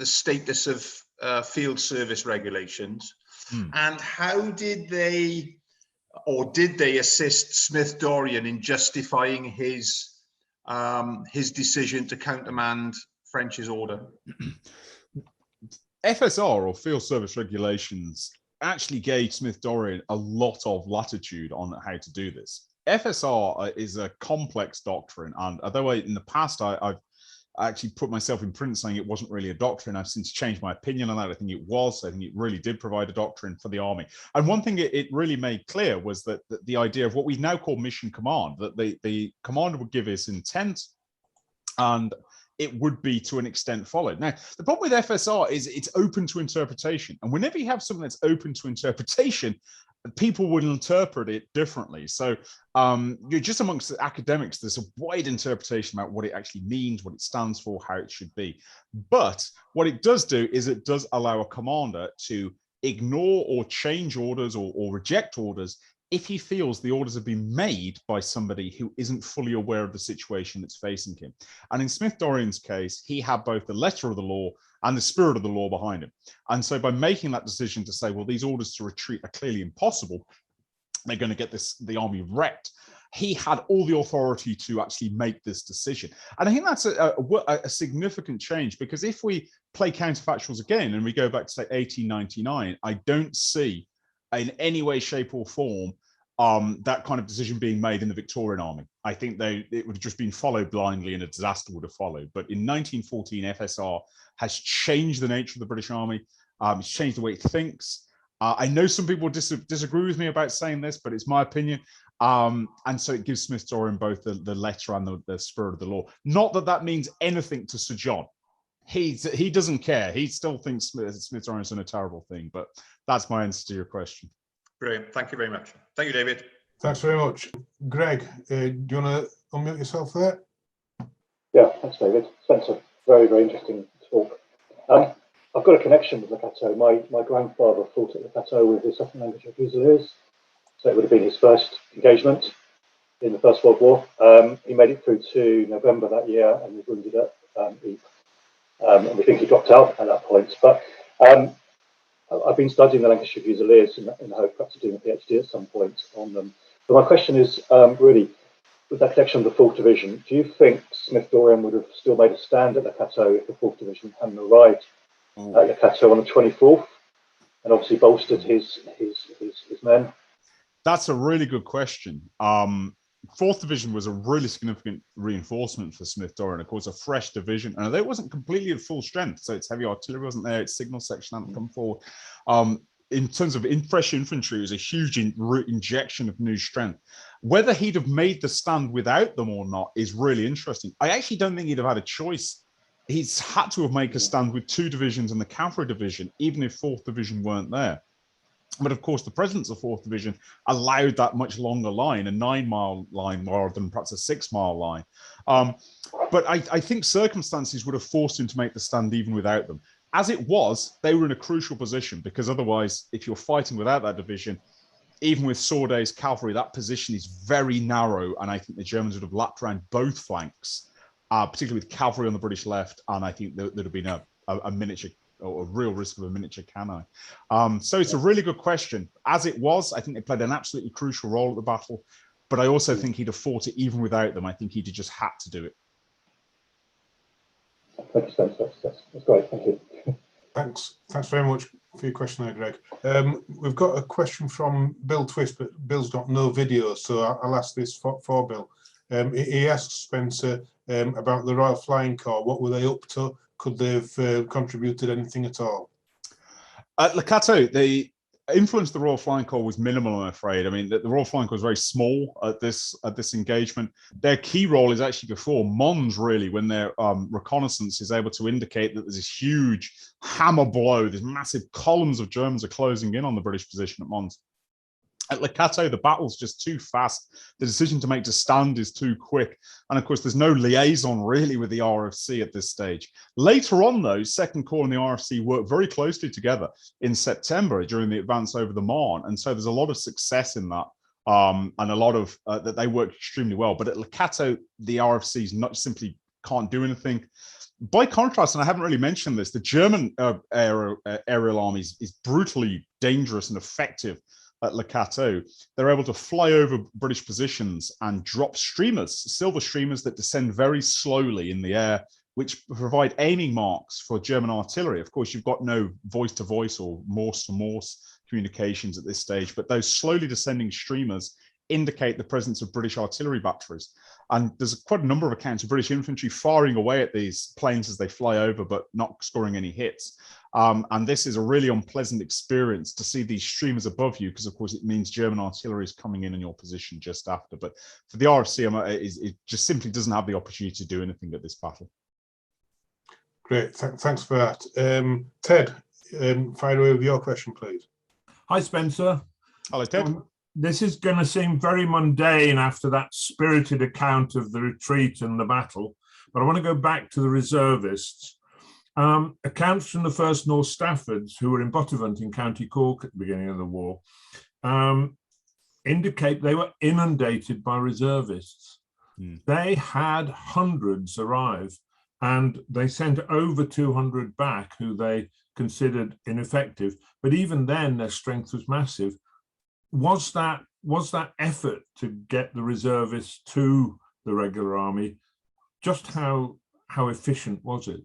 status of field service regulations, and how did they assist Smith-Dorrien in justifying his decision to countermand French's order? FSR, or field service regulations, actually gave Smith-Dorrien a lot of latitude on how to do this. FSR is a complex doctrine, and although in the past I've actually put myself in print saying it wasn't really a doctrine, I've since changed my opinion on that. I think it was. I think it really did provide a doctrine for the army. And one thing it really made clear was that the idea of what we now call mission command, that the commander would give his intent and it would be to an extent followed. Now, the problem with FSR is it's open to interpretation. And whenever you have something that's open to interpretation, people will interpret it differently. So you're just amongst the academics, there's a wide interpretation about what it actually means, what it stands for, how it should be. But what it does do is it does allow a commander to ignore or change orders or reject orders if he feels the orders have been made by somebody who isn't fully aware of the situation that's facing him. And in Smith-Dorrien's case, he had both the letter of the law and the spirit of the law behind him. And so by making that decision to say, well, these orders to retreat are clearly impossible, they're going to get the army wrecked, he had all the authority to actually make this decision. And I think that's a significant change, because if we play counterfactuals again and we go back to, say, 1899, I don't see in any way, shape or form that kind of decision being made in the Victorian army. I think it would have just been followed blindly and a disaster would have followed. But in 1914, FSR has changed the nature of the British army. It's changed the way it thinks. I know some people disagree with me about saying this, but it's my opinion. And so it gives Smith-Dorrien both the letter and the spirit of the law. Not that that means anything to Sir John. He doesn't care. He still thinks Smith-Dorrien's done a terrible thing, but that's my answer to your question. Brilliant. Thank you very much. Thank you, David. Thanks very much. Greg, do you want to unmute yourself there? Yeah, thanks, David. Spencer, very, very interesting talk. I've got a connection with Le Cateau. My grandfather fought at Le Cateau with the Southern Lancashire Fusiliers, so it would have been his first engagement in the First World War. He made it through to November that year and was wounded at Ypres. And we think he dropped out at that point. But I've been studying the Lancashire Fusiliers in the hope perhaps of doing a PhD at some point on them. But my question is really, with that connection of the 4th Division, do you think Smith-Dorrien would have still made a stand at Le Cateau if the 4th Division hadn't arrived at Le Cateau on the 24th and obviously bolstered his men? That's a really good question. 4th Division was a really significant reinforcement for Smith-Dorrien. Of course, a fresh division, and although it wasn't completely at full strength, so its heavy artillery wasn't there, its signal section hadn't come forward. In terms of fresh infantry, it was a huge injection of new strength. Whether he'd have made the stand without them or not is really interesting. I actually don't think he'd have had a choice. He's had to have made a stand with 2 divisions and the cavalry division, even if 4th Division weren't there. But of course, the presence of 4th Division allowed that much longer line, a 9-mile line rather than perhaps a 6-mile line. But I think circumstances would have forced him to make the stand even without them. As it was, they were in a crucial position, because otherwise, if you're fighting without that division, even with Saude's cavalry, that position is very narrow. And I think the Germans would have lapped around both flanks, particularly with cavalry on the British left. And I think there'd have been a miniature, or a real risk of a miniature cannon. So it's a really good question. As it was, I think they played an absolutely crucial role at the battle, but I also think he'd have fought it even without them. I think he'd have just had to do it. Thank you, Spencer. That's great. Thank you. Thanks very much for your question there, Greg. We've got a question from Bill Twist, but Bill's got no video, so I'll ask this for Bill. He asks Spencer about the Royal Flying Corps. What were they up to? Could they have contributed anything at all? At Le Cateau, the influence of the Royal Flying Corps was minimal, I'm afraid. I mean, the Royal Flying Corps was very small at this engagement. Their key role is actually before Mons, really, when their reconnaissance is able to indicate that there's this huge hammer blow, these massive columns of Germans are closing in on the British position at Mons. At Le Cateau, the battle's just too fast. The decision to make to stand is too quick. And of course, there's no liaison really with the RFC at this stage. Later on, though, Second Corps and the RFC work very closely together in September during the advance over the Marne. And so there's a lot of success in that. And a lot of that they work extremely well. But at Le Cateau, the RFCs not simply can't do anything. By contrast, and I haven't really mentioned this, the German aerial army is brutally dangerous and effective. At Le Cateau, they're able to fly over British positions and drop streamers, silver streamers that descend very slowly in the air, which provide aiming marks for German artillery. Of course, you've got no voice-to-voice or Morse-to-Morse communications at this stage, but those slowly descending streamers indicate the presence of British artillery batteries. And there's quite a number of accounts of British infantry firing away at these planes as they fly over, but not scoring any hits. And this is a really unpleasant experience to see these streamers above you, because of course it means German artillery is coming in your position just after. But for the RFC, it just simply doesn't have the opportunity to do anything at this battle. Great, thanks for that. Ted, fire away with your question, please. Hi, Spencer. Hello, Ted. This is going to seem very mundane after that spirited account of the retreat and the battle, but I want to go back to the reservists. Accounts from the 1st North Staffords, who were in Buttevant in County Cork at the beginning of the war, indicate they were inundated by reservists. They had hundreds arrive, and they sent over 200 back who they considered ineffective. But even then, their strength was massive. Was that effort to get the reservists to the regular army, just how efficient was it?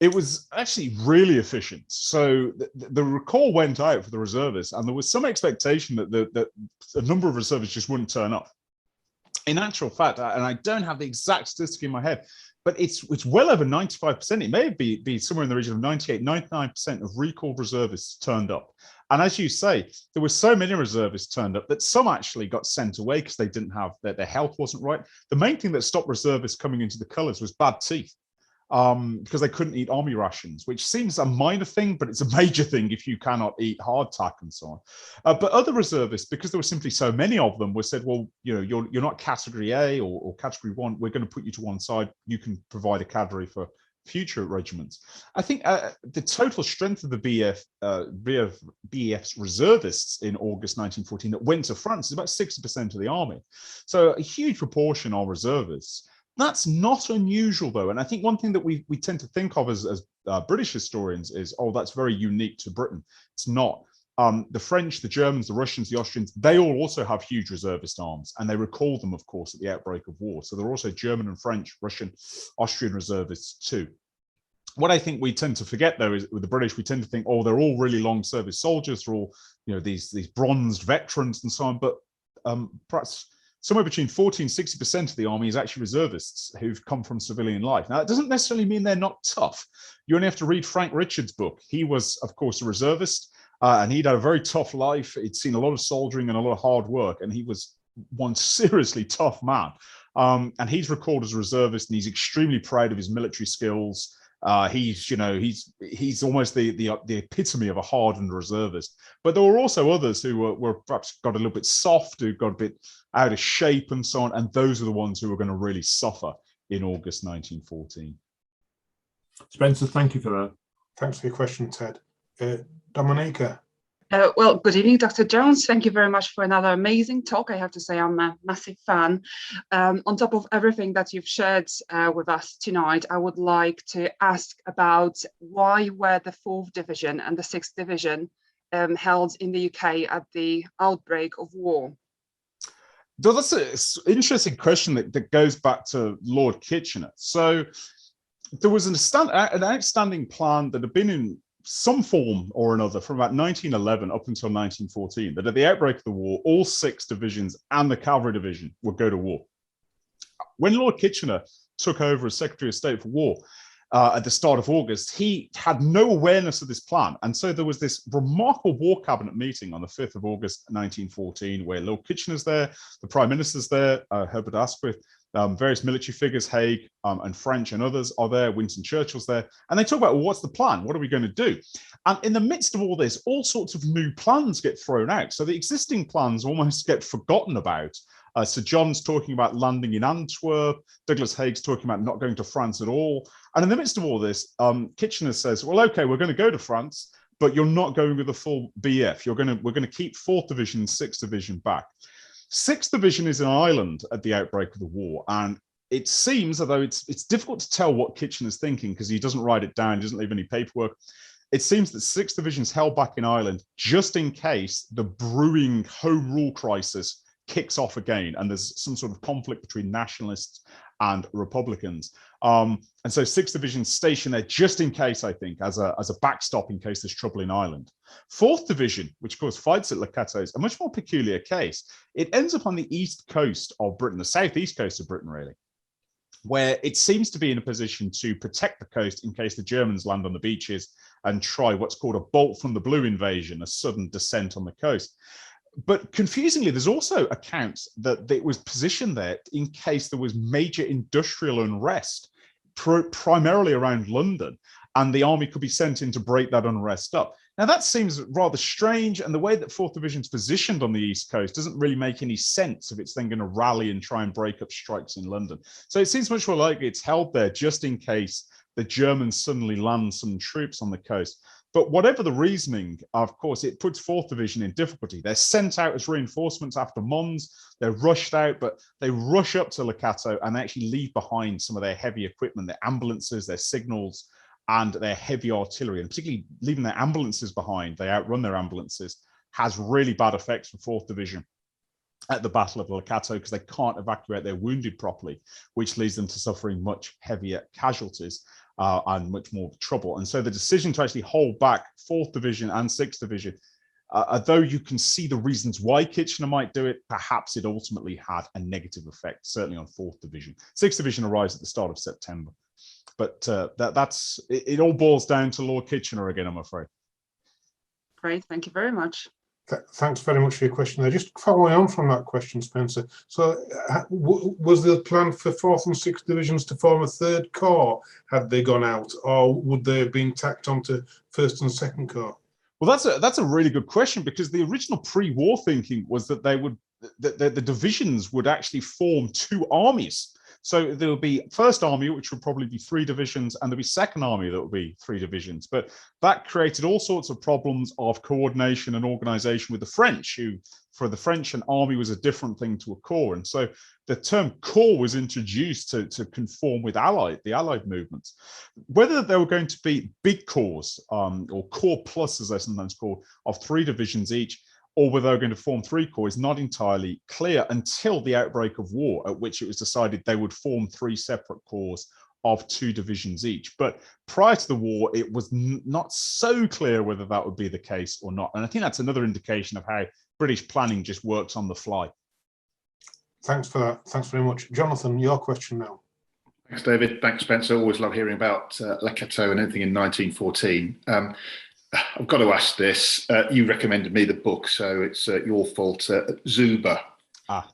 It was actually really efficient. So the recall went out for the reservists, and there was some expectation that a number of reservists just wouldn't turn up. In actual fact, and I don't have the exact statistic in my head, but it's well over 95%. It may be somewhere in the region of 98, 99% of recalled reservists turned up. And as you say, there were so many reservists turned up that some actually got sent away because they didn't have their health wasn't right. The main thing that stopped reservists coming into the colours was bad teeth. Because they couldn't eat army rations, which seems a minor thing, but it's a major thing if you cannot eat hardtack and so on. But other reservists, because there were simply so many of them, were said, well, you know, you're not category A or category 1. We're going to put you to one side. You can provide a cadre for future regiments. I think the total strength of the BEF's reservists in August 1914 that went to France is about 60% of the army. So a huge proportion are reservists. That's not unusual, though. And I think one thing that we tend to think of as British historians is, oh, that's very unique to Britain. It's not. The French, the Germans, the Russians, the Austrians, they all also have huge reservist arms, and they recall them, of course, at the outbreak of war. So there are also German and French, Russian, Austrian reservists too. What I think we tend to forget, though, is with the British, we tend to think, oh, they're all really long service soldiers, they're all, you know, these bronzed veterans and so on. But perhaps somewhere between 40 and 60% of the army is actually reservists who've come from civilian life. Now, it doesn't necessarily mean they're not tough. You only have to read Frank Richards' book. He was, of course, a reservist, and he'd had a very tough life. He'd seen a lot of soldiering and a lot of hard work, and he was one seriously tough man. And he's recalled as a reservist, and he's extremely proud of his military skills. He's almost the epitome of a hardened reservist. But there were also others who were perhaps got a little bit soft, who got a bit out of shape and so on. And those are the ones who were going to really suffer in August 1914. Spencer, thank you for that. Thanks for your question, Ted. Dominica. Well, good evening, Dr. Jones. Thank you very much for another amazing talk. I have to say I'm a massive fan. On top of everything that you've shared with us tonight, I would like to ask about why were the 4th Division and the 6th Division held in the UK at the outbreak of war? So that's an interesting question that goes back to Lord Kitchener. So there was an outstanding plan that had been in some form or another from about 1911 up until 1914, that at the outbreak of the war, all 6 divisions and the cavalry division would go to war. when Lord Kitchener took over as Secretary of State for War at the start of August, he had no awareness of this plan. And so there was this remarkable War Cabinet meeting on the 5th of August, 1914, where Lord Kitchener's there, the Prime Minister's there, Herbert Asquith, various military figures, Haig and French and others are there, Winston Churchill's there, and they talk about, well, what's the plan? What are we going to do? And in the midst of all this, all sorts of new plans get thrown out. So the existing plans almost get forgotten about. Sir John's talking about landing in Antwerp, Douglas Haig's talking about not going to France at all. And in the midst of all this, Kitchener says, well, okay, we're going to go to France, but you're not going with the full BEF. We're going to keep 4th Division, 6th Division back. 6th Division is in Ireland at the outbreak of the war, and it seems, although it's difficult to tell what Kitchener's thinking because he doesn't write it down, he doesn't leave any paperwork. It seems that 6th Division is held back in Ireland just in case the brewing home rule crisis kicks off again and there's some sort of conflict between nationalists and Republicans. And so 6th Division stationed there just in case, I think, as a backstop in case there's trouble in Ireland. 4th Division, which of course fights at Le Cateau, is a much more peculiar case. It ends up on the east coast of Britain, the southeast coast of Britain, really, where it seems to be in a position to protect the coast in case the Germans land on the beaches and try what's called a bolt from the blue invasion, a sudden descent on the coast. But confusingly, there's also accounts that it was positioned there in case there was major industrial unrest, primarily around London, and the army could be sent in to break that unrest up. Now, that seems rather strange, and the way that 4th Division's positioned on the East Coast doesn't really make any sense if it's then going to rally and try and break up strikes in London. So it seems much more likely it's held there just in case the Germans suddenly land some troops on the coast. But whatever the reasoning, of course, it puts 4th Division in difficulty. They're sent out as reinforcements after Mons. They're rushed out, but they rush up to Le Cateau and they actually leave behind some of their heavy equipment, their ambulances, their signals, and their heavy artillery. And particularly leaving their ambulances behind, they outrun their ambulances, has really bad effects for 4th Division at the Battle of Le Cateau because they can't evacuate their wounded properly, which leads them to suffering much heavier casualties. And much more trouble. And so the decision to actually hold back 4th Division and 6th Division, although you can see the reasons why Kitchener might do it, perhaps it ultimately had a negative effect, certainly on 4th Division. 6th Division arrives at the start of September. But it all boils down to Lord Kitchener again, I'm afraid. Great, thank you very much. Thanks very much for your question there. Just following on from that question, Spencer. So was the plan for 4th and 6th Divisions to form a 3rd Corps had they gone out, or would they have been tacked onto 1st and 2nd Corps? Well, that's a really good question, because the original pre-war thinking was that the divisions would actually form 2 armies. So there would be 1st Army, which would probably be 3 divisions, and there'd be 2nd Army that would be 3 divisions. But that created all sorts of problems of coordination and organization with the French, who, for the French, an army was a different thing to a corps. And so the term corps was introduced to conform with the Allied movements. Whether they were going to be big corps, or corps plus, as they're sometimes called, of 3 divisions each, or whether they're going to form 3 corps is not entirely clear until the outbreak of war, at which it was decided they would form 3 separate corps of 2 divisions each. But prior to the war, it was not so clear whether that would be the case or not. And I think that's another indication of how British planning just works on the fly. Thanks for that. Thanks very much. Jonathan, your question now. Thanks, David. Thanks, Spencer. Always love hearing about Le Cateau and anything in 1914. I've got to ask this. You recommended me the book, so it's your fault. Zuber. I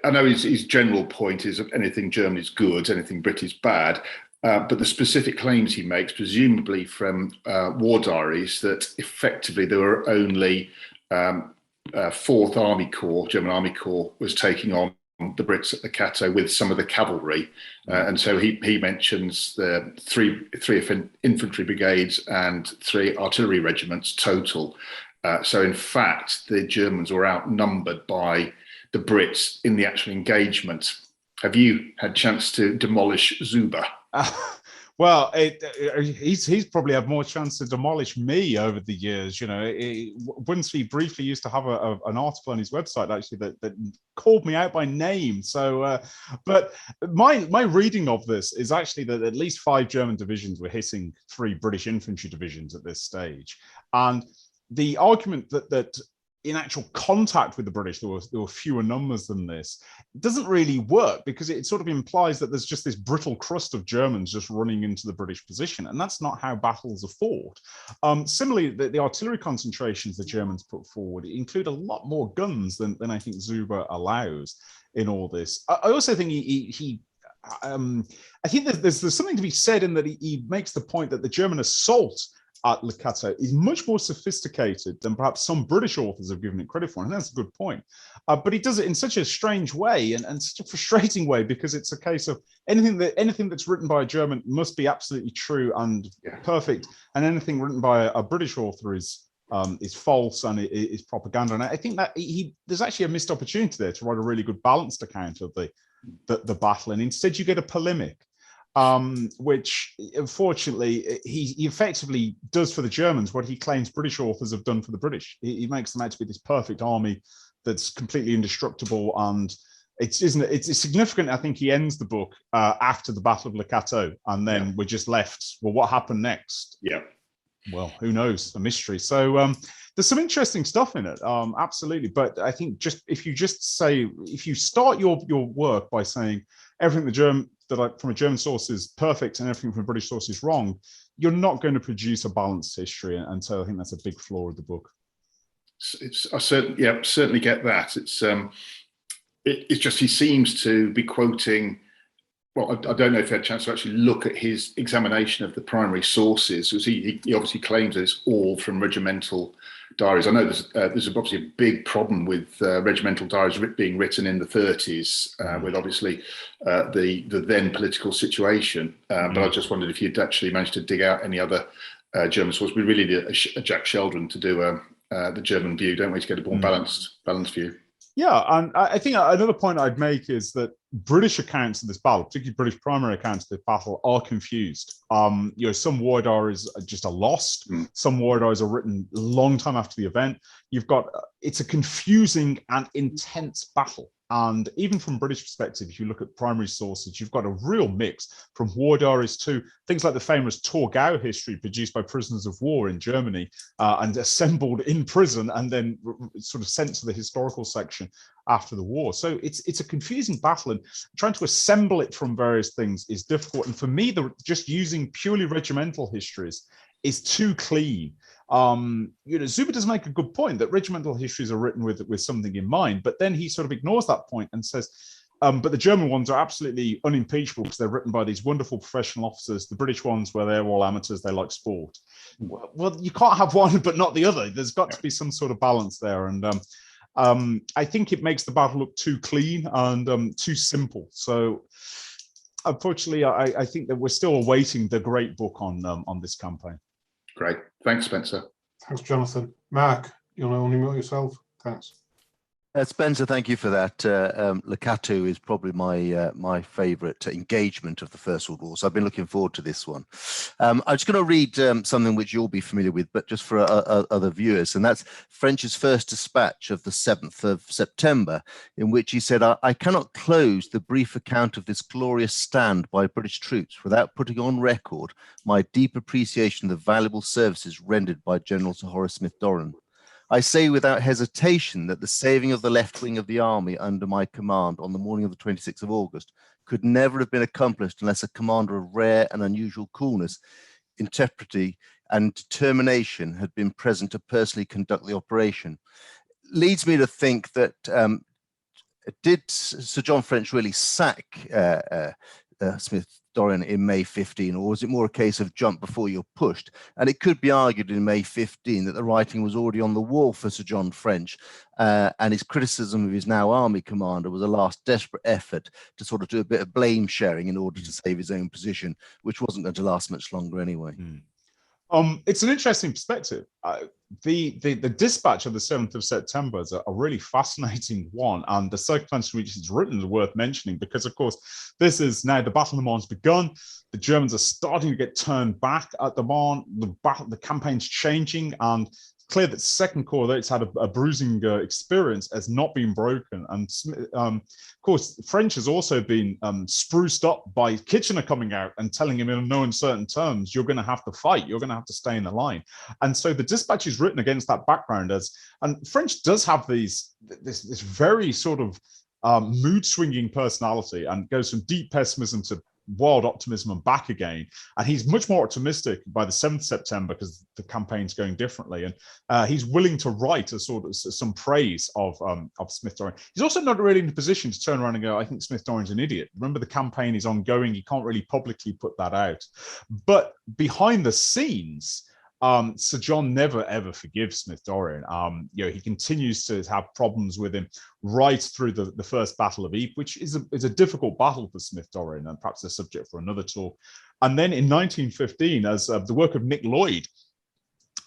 know his general point is anything German is good, anything British is bad. But the specific claims he makes, presumably from war diaries, that effectively there were only 4th Army Corps, German Army Corps, was taking on the Brits at Le Cateau with some of the cavalry, and so he mentions the three infantry brigades and 3 artillery regiments total. So in fact, the Germans were outnumbered by the Brits in the actual engagement. Have you had a chance to demolish Zuber? Well, he's probably had more chance to demolish me over the years. You know, Winston briefly used to have an article on his website actually that called me out by name. So, but my reading of this is actually that at least 5 German divisions were hitting 3 British infantry divisions at this stage, and the argument that in actual contact with the British, there were fewer numbers than this. It doesn't really work because it sort of implies that there's just this brittle crust of Germans just running into the British position, and that's not how battles are fought. Similarly, the artillery concentrations the Germans put forward include a lot more guns than I think Zuber allows in all this. I also think I think there's something to be said in that he makes the point that the German assault at Le Cateau is much more sophisticated than perhaps some British authors have given it credit for, and that's a good point. But he does it in such a strange way and such a frustrating way, because it's a case of anything that's written by a German must be absolutely true and perfect, and anything written by a British author is false and it is propaganda. And I think that there's actually a missed opportunity there to write a really good balanced account of the battle, and instead you get a polemic. Which unfortunately he effectively does for the Germans what he claims British authors have done for the British. He makes them out to be this perfect army that's completely indestructible, and it's significant. I think he ends the book after the Battle of Le Cateau, and then we're just left. Well, what happened next? Yeah. Well, who knows? A mystery. So there's some interesting stuff in it, absolutely. But I think if you start your work by saying everything from a German source is perfect and everything from a British source is wrong, you're not going to produce a balanced history. And so I think that's a big flaw of the book. I certainly get that. It's just he seems to be quoting. Well, I don't know if he had a chance to actually look at his examination of the primary sources, because he obviously claims that it's all from regimental diaries. I know there's obviously a big problem with regimental diaries being written in the 30s, with obviously the then political situation. But I just wondered if you'd actually managed to dig out any other German source. We really need a Jack Sheldon to do the German view, don't we, to get a more balanced view. Yeah, and I think another point I'd make is that British accounts of this battle, particularly British primary accounts of this battle, are confused. Some war diaries just are lost. Some war diaries are written a long time after the event. It's a confusing and intense battle. And even from British perspective, if you look at primary sources, you've got a real mix from war diaries to things like the famous Torgau history produced by prisoners of war in Germany and assembled in prison and then sort of sent to the historical section after the war. So it's a confusing battle, and trying to assemble it from various things is difficult. And for me, just using purely regimental histories is too clean. Zuber does make a good point that regimental histories are written with something in mind, but then he sort of ignores that point and says, but the German ones are absolutely unimpeachable because they're written by these wonderful professional officers. The British ones, where they're all amateurs, they like sport. Well, you can't have one but not the other. There's got to be some sort of balance there. And I think it makes the battle look too clean and too simple. So unfortunately, I think that we're still awaiting the great book on this campaign. Great. Thanks, Spencer. Thanks, Jonathan. Mark, you want to only mute yourself? Thanks. Spencer, thank you for that. Le Cateau is probably my favourite engagement of the First World War, so I've been looking forward to this one. I'm just going to read something which you'll be familiar with, but just for other viewers, and that's French's first dispatch of the 7th of September, in which he said, I cannot close the brief account of this glorious stand by British troops without putting on record my deep appreciation of the valuable services rendered by General Sir Horace Smith-Dorrien. I say without hesitation that the saving of the left wing of the army under my command on the morning of the 26th of August could never have been accomplished unless a commander of rare and unusual coolness, intrepidity, and determination had been present to personally conduct the operation. Leads me to think that did Sir John French really sack Smith-Dorrien in May 15, or was it more a case of jump before you're pushed? And it could be argued in May 15 that the writing was already on the wall for Sir John French, and his criticism of his now army commander was a last desperate effort to sort of do a bit of blame sharing in order to save his own position, which wasn't going to last much longer anyway. It's an interesting perspective. The dispatch of the 7th of September is a really fascinating one, and the circumstances in which it's written is worth mentioning because, of course, this is now the Battle of Mons begun. The Germans are starting to get turned back at the Mons. The campaign's changing, and clear that Second Corps, though it's had a bruising experience, has not been broken. And of course, the French has also been spruced up by Kitchener coming out and telling him in no uncertain terms, you're going to have to fight, you're going to have to stay in the line. And so the dispatch is written against that background, and French does have this very sort of mood swinging personality, and goes from deep pessimism to wild optimism and back again. And he's much more optimistic by the 7th September because the campaign's going differently. And he's willing to write a sort of some praise of Smith-Dorrien. He's also not really in a position to turn around and go, I think Smith-Dorrien's an idiot. Remember, the campaign is ongoing. He can't really publicly put that out. But behind the scenes, Sir John never ever forgives Smith-Dorrien. He continues to have problems with him right through the first Battle of Ypres, which is a difficult battle for Smith-Dorrien, and perhaps a subject for another talk. And then in 1915, as the work of Nick Lloyd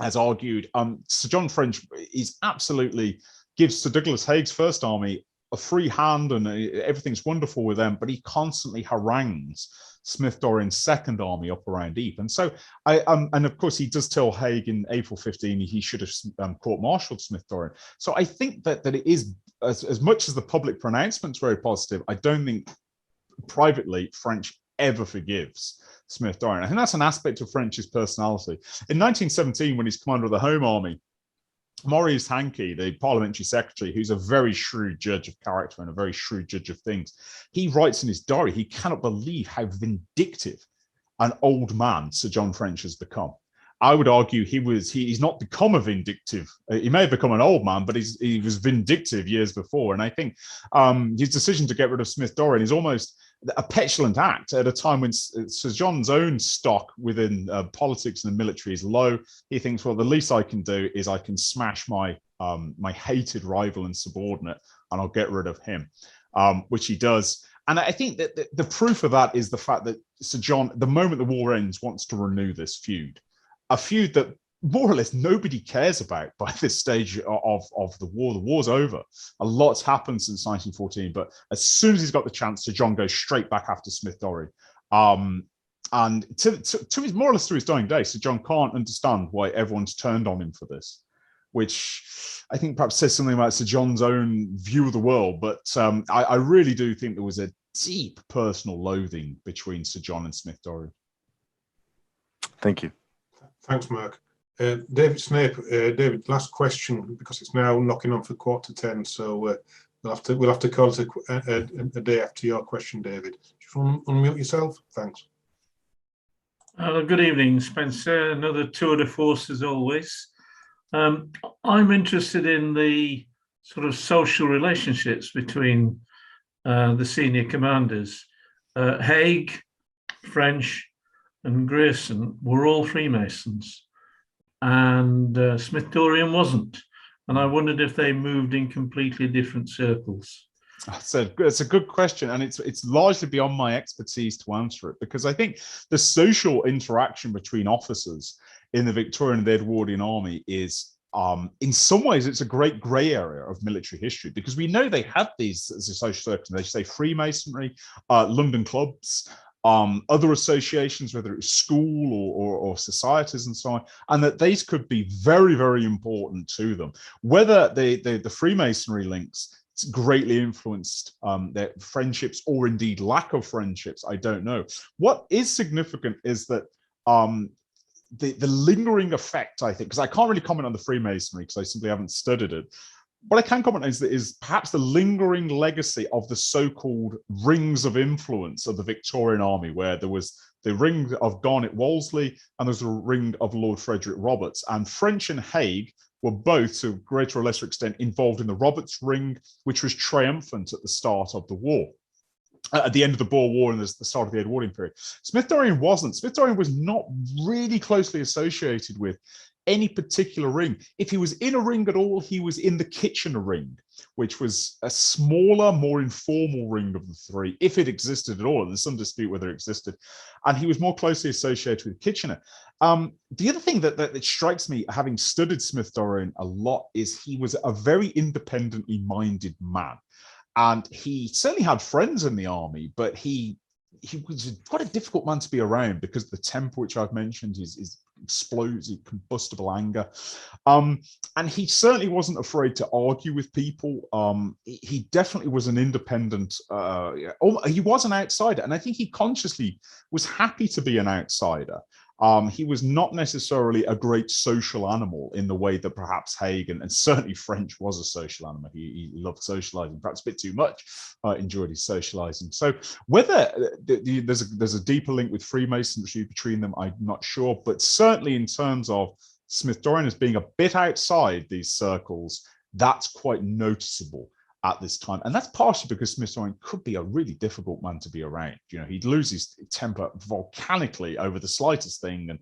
has argued, Sir John French is absolutely gives Sir Douglas Haig's First Army a free hand, and everything's wonderful with them, but he constantly harangues Smith-Dorrien's Second Army up around Ypres. And so, and of course, he does tell Haig in April 15 he should have court-martialed Smith-Dorrien. So I think that it is, as much as the public pronouncement's very positive, I don't think privately French ever forgives Smith-Dorrien. I think that's an aspect of French's personality. In 1917, when he's commander of the Home Army, Maurice Hankey, the parliamentary secretary, who's a very shrewd judge of character and a very shrewd judge of things, he writes in his diary he cannot believe how vindictive an old man Sir John French has become. I would argue he's not become a vindictive. He may have become an old man, but he was vindictive years before. And I think his decision to get rid of Smith-Dorrien is almost a petulant act at a time when Sir John's own stock within politics and the military is low. He thinks, well, the least I can do is I can smash my hated rival and subordinate, and I'll get rid of him, which he does. And I think that the proof of that is the fact that Sir John, the moment the war ends, wants to renew this feud. A feud that more or less nobody cares about by this stage of the war. The war's over. A lot's happened since 1914, but as soon as he's got the chance, Sir John goes straight back after Smith-Dorrien. And to his, more or less to his dying day, Sir John can't understand why everyone's turned on him for this, which I think perhaps says something about Sir John's own view of the world. But I really do think there was a deep personal loathing between Sir John and Smith-Dorrien. Thank you. Thanks, Mark. David Snape, David, last question, because it's now knocking on for 9:45, so we'll have to call it a day after your question, David. Just unmute yourself. Thanks. Good evening, Spencer. Another tour de force as always. I'm interested in the sort of social relationships between the senior commanders. Haig, French, and Grierson were all Freemasons, and Smith-Dorrien wasn't. And I wondered if they moved in completely different circles. It's a good question, and it's largely beyond my expertise to answer it, because I think the social interaction between officers in the Victorian and the Edwardian army is, in some ways, it's a great grey area of military history, because we know they had these as a social circles. They say Freemasonry, London clubs, other associations, whether it's school or societies and so on, and that these could be very, very important to them. Whether the Freemasonry links greatly influenced their friendships or indeed lack of friendships, I don't know. What is significant is that the lingering effect, I think, because I can't really comment on the Freemasonry because I simply haven't studied it. What I can comment on is perhaps the lingering legacy of the so-called rings of influence of the Victorian army, where there was the ring of Garnet Wolseley and there's a ring of Lord Frederick Roberts. And French and Haig were both, to a greater or lesser extent, involved in the Roberts ring, which was triumphant at the start of the war. At the end of the Boer War and the start of the Edwardian period. Smith-Dorrien wasn't. Smith-Dorrien was not really closely associated with any particular ring. If he was in a ring at all, he was in the Kitchener ring, which was a smaller, more informal ring of the three, if it existed at all. And there's some dispute whether it existed. And he was more closely associated with Kitchener. The other thing that strikes me, having studied Smith-Dorrien a lot, is he was a very independently minded man. And he certainly had friends in the army, but he was quite a difficult man to be around because the temper, which I've mentioned, is explosive, combustible anger. And he certainly wasn't afraid to argue with people. He definitely was an independent, he was an outsider. And I think he consciously was happy to be an outsider. He was not necessarily a great social animal in the way that perhaps Haig and certainly French was a social animal. He loved socializing, perhaps a bit too much, enjoyed his socializing. So whether there's a deeper link with Freemasonry between them, I'm not sure. But certainly in terms of Smith-Dorrien as being a bit outside these circles, that's quite noticeable at this time. And that's partially because Smith-Dorrien could be a really difficult man to be around. You know, he'd lose his temper volcanically over the slightest thing. And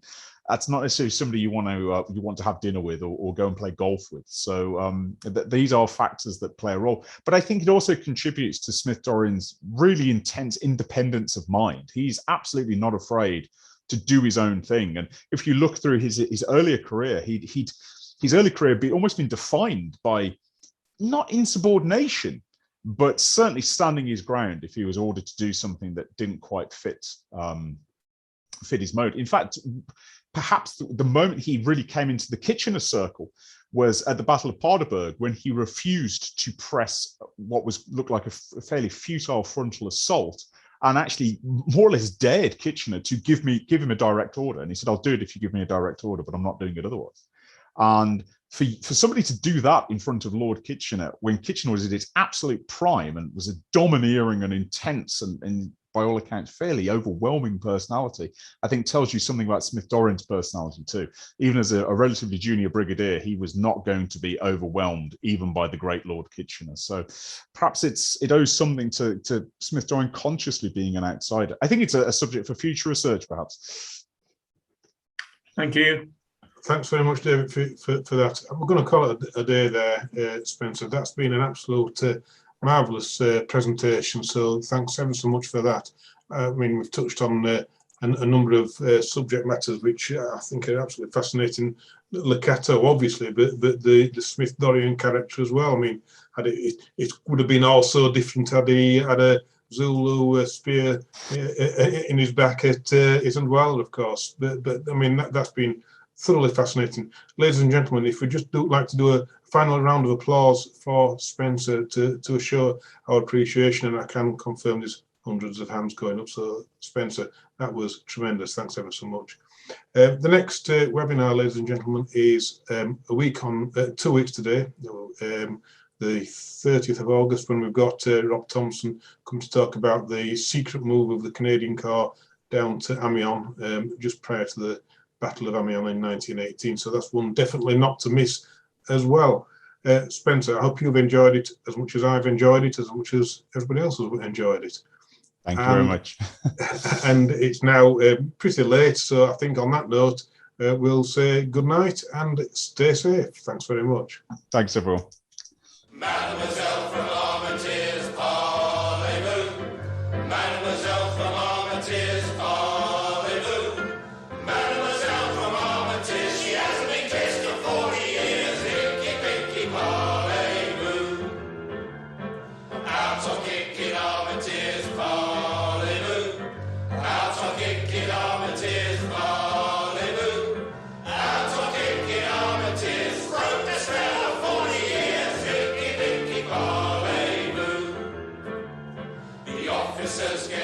that's not necessarily somebody you want to have dinner with or go and play golf with. So these are factors that play a role. But I think it also contributes to Smith-Dorrien's really intense independence of mind. He's absolutely not afraid to do his own thing. And if you look through his earlier career, his early career had almost been defined by not insubordination, but certainly standing his ground if he was ordered to do something that didn't quite fit his mode. In fact, perhaps the moment he really came into the Kitchener circle was at the Battle of Paardeberg, when he refused to press what looked like a fairly futile frontal assault, and actually more or less dared Kitchener to give him a direct order. And he said, "I'll do it if you give me a direct order, but I'm not doing it otherwise." And for somebody to do that in front of Lord Kitchener, when Kitchener was at its absolute prime and was a domineering and intense and by all accounts fairly overwhelming personality, I think tells you something about Smith-Dorrien's personality too. Even as a relatively junior brigadier, he was not going to be overwhelmed even by the great Lord Kitchener. So perhaps it owes something to Smith-Dorrien consciously being an outsider. I think it's a subject for future research, perhaps. Thank you. Thanks very much, David, for that. We're going to call it a day there, Spencer. That's been an absolute marvellous presentation, so thanks ever so much for that. I mean, we've touched on a number of subject matters which I think are absolutely fascinating. Le Cateau, obviously, but the Smith-Dorrien character as well. I mean, it would have been all so different had he had a Zulu spear in his back at Isandwell, of course. But I mean, that's been thoroughly fascinating. Ladies and gentlemen, if we just like to do a final round of applause for Spencer to show our appreciation, and I can confirm there's hundreds of hands going up. So Spencer, that was tremendous. Thanks ever so much. The next webinar, ladies and gentlemen, is 2 weeks today, the 30th of August, when we've got Rob Thompson come to talk about the secret move of the Canadian Corps down to Amiens, just prior to the Battle of Amiens in 1918. So that's one definitely not to miss as well. Spencer, I hope you've enjoyed it as much as I've enjoyed it, as much as everybody else has enjoyed it. Thank you very much. And it's now pretty late, so I think on that note, we'll say good night and stay safe. Thanks very much. Thanks, everyone. Mademoiselle from Armentières, parlez-vous. Mademoiselle from Armentières, parlez-vous. Mademoiselle from Armentières, she hasn't been kissed for 40 years. Hickey, picky, parlez-vous. Out of kicking Armentières, parlez-vous. Out of kicking Armentières, parlez-vous. Out of kicking Armentières, broke the spell of 40 years. Parlez-vous. The officers get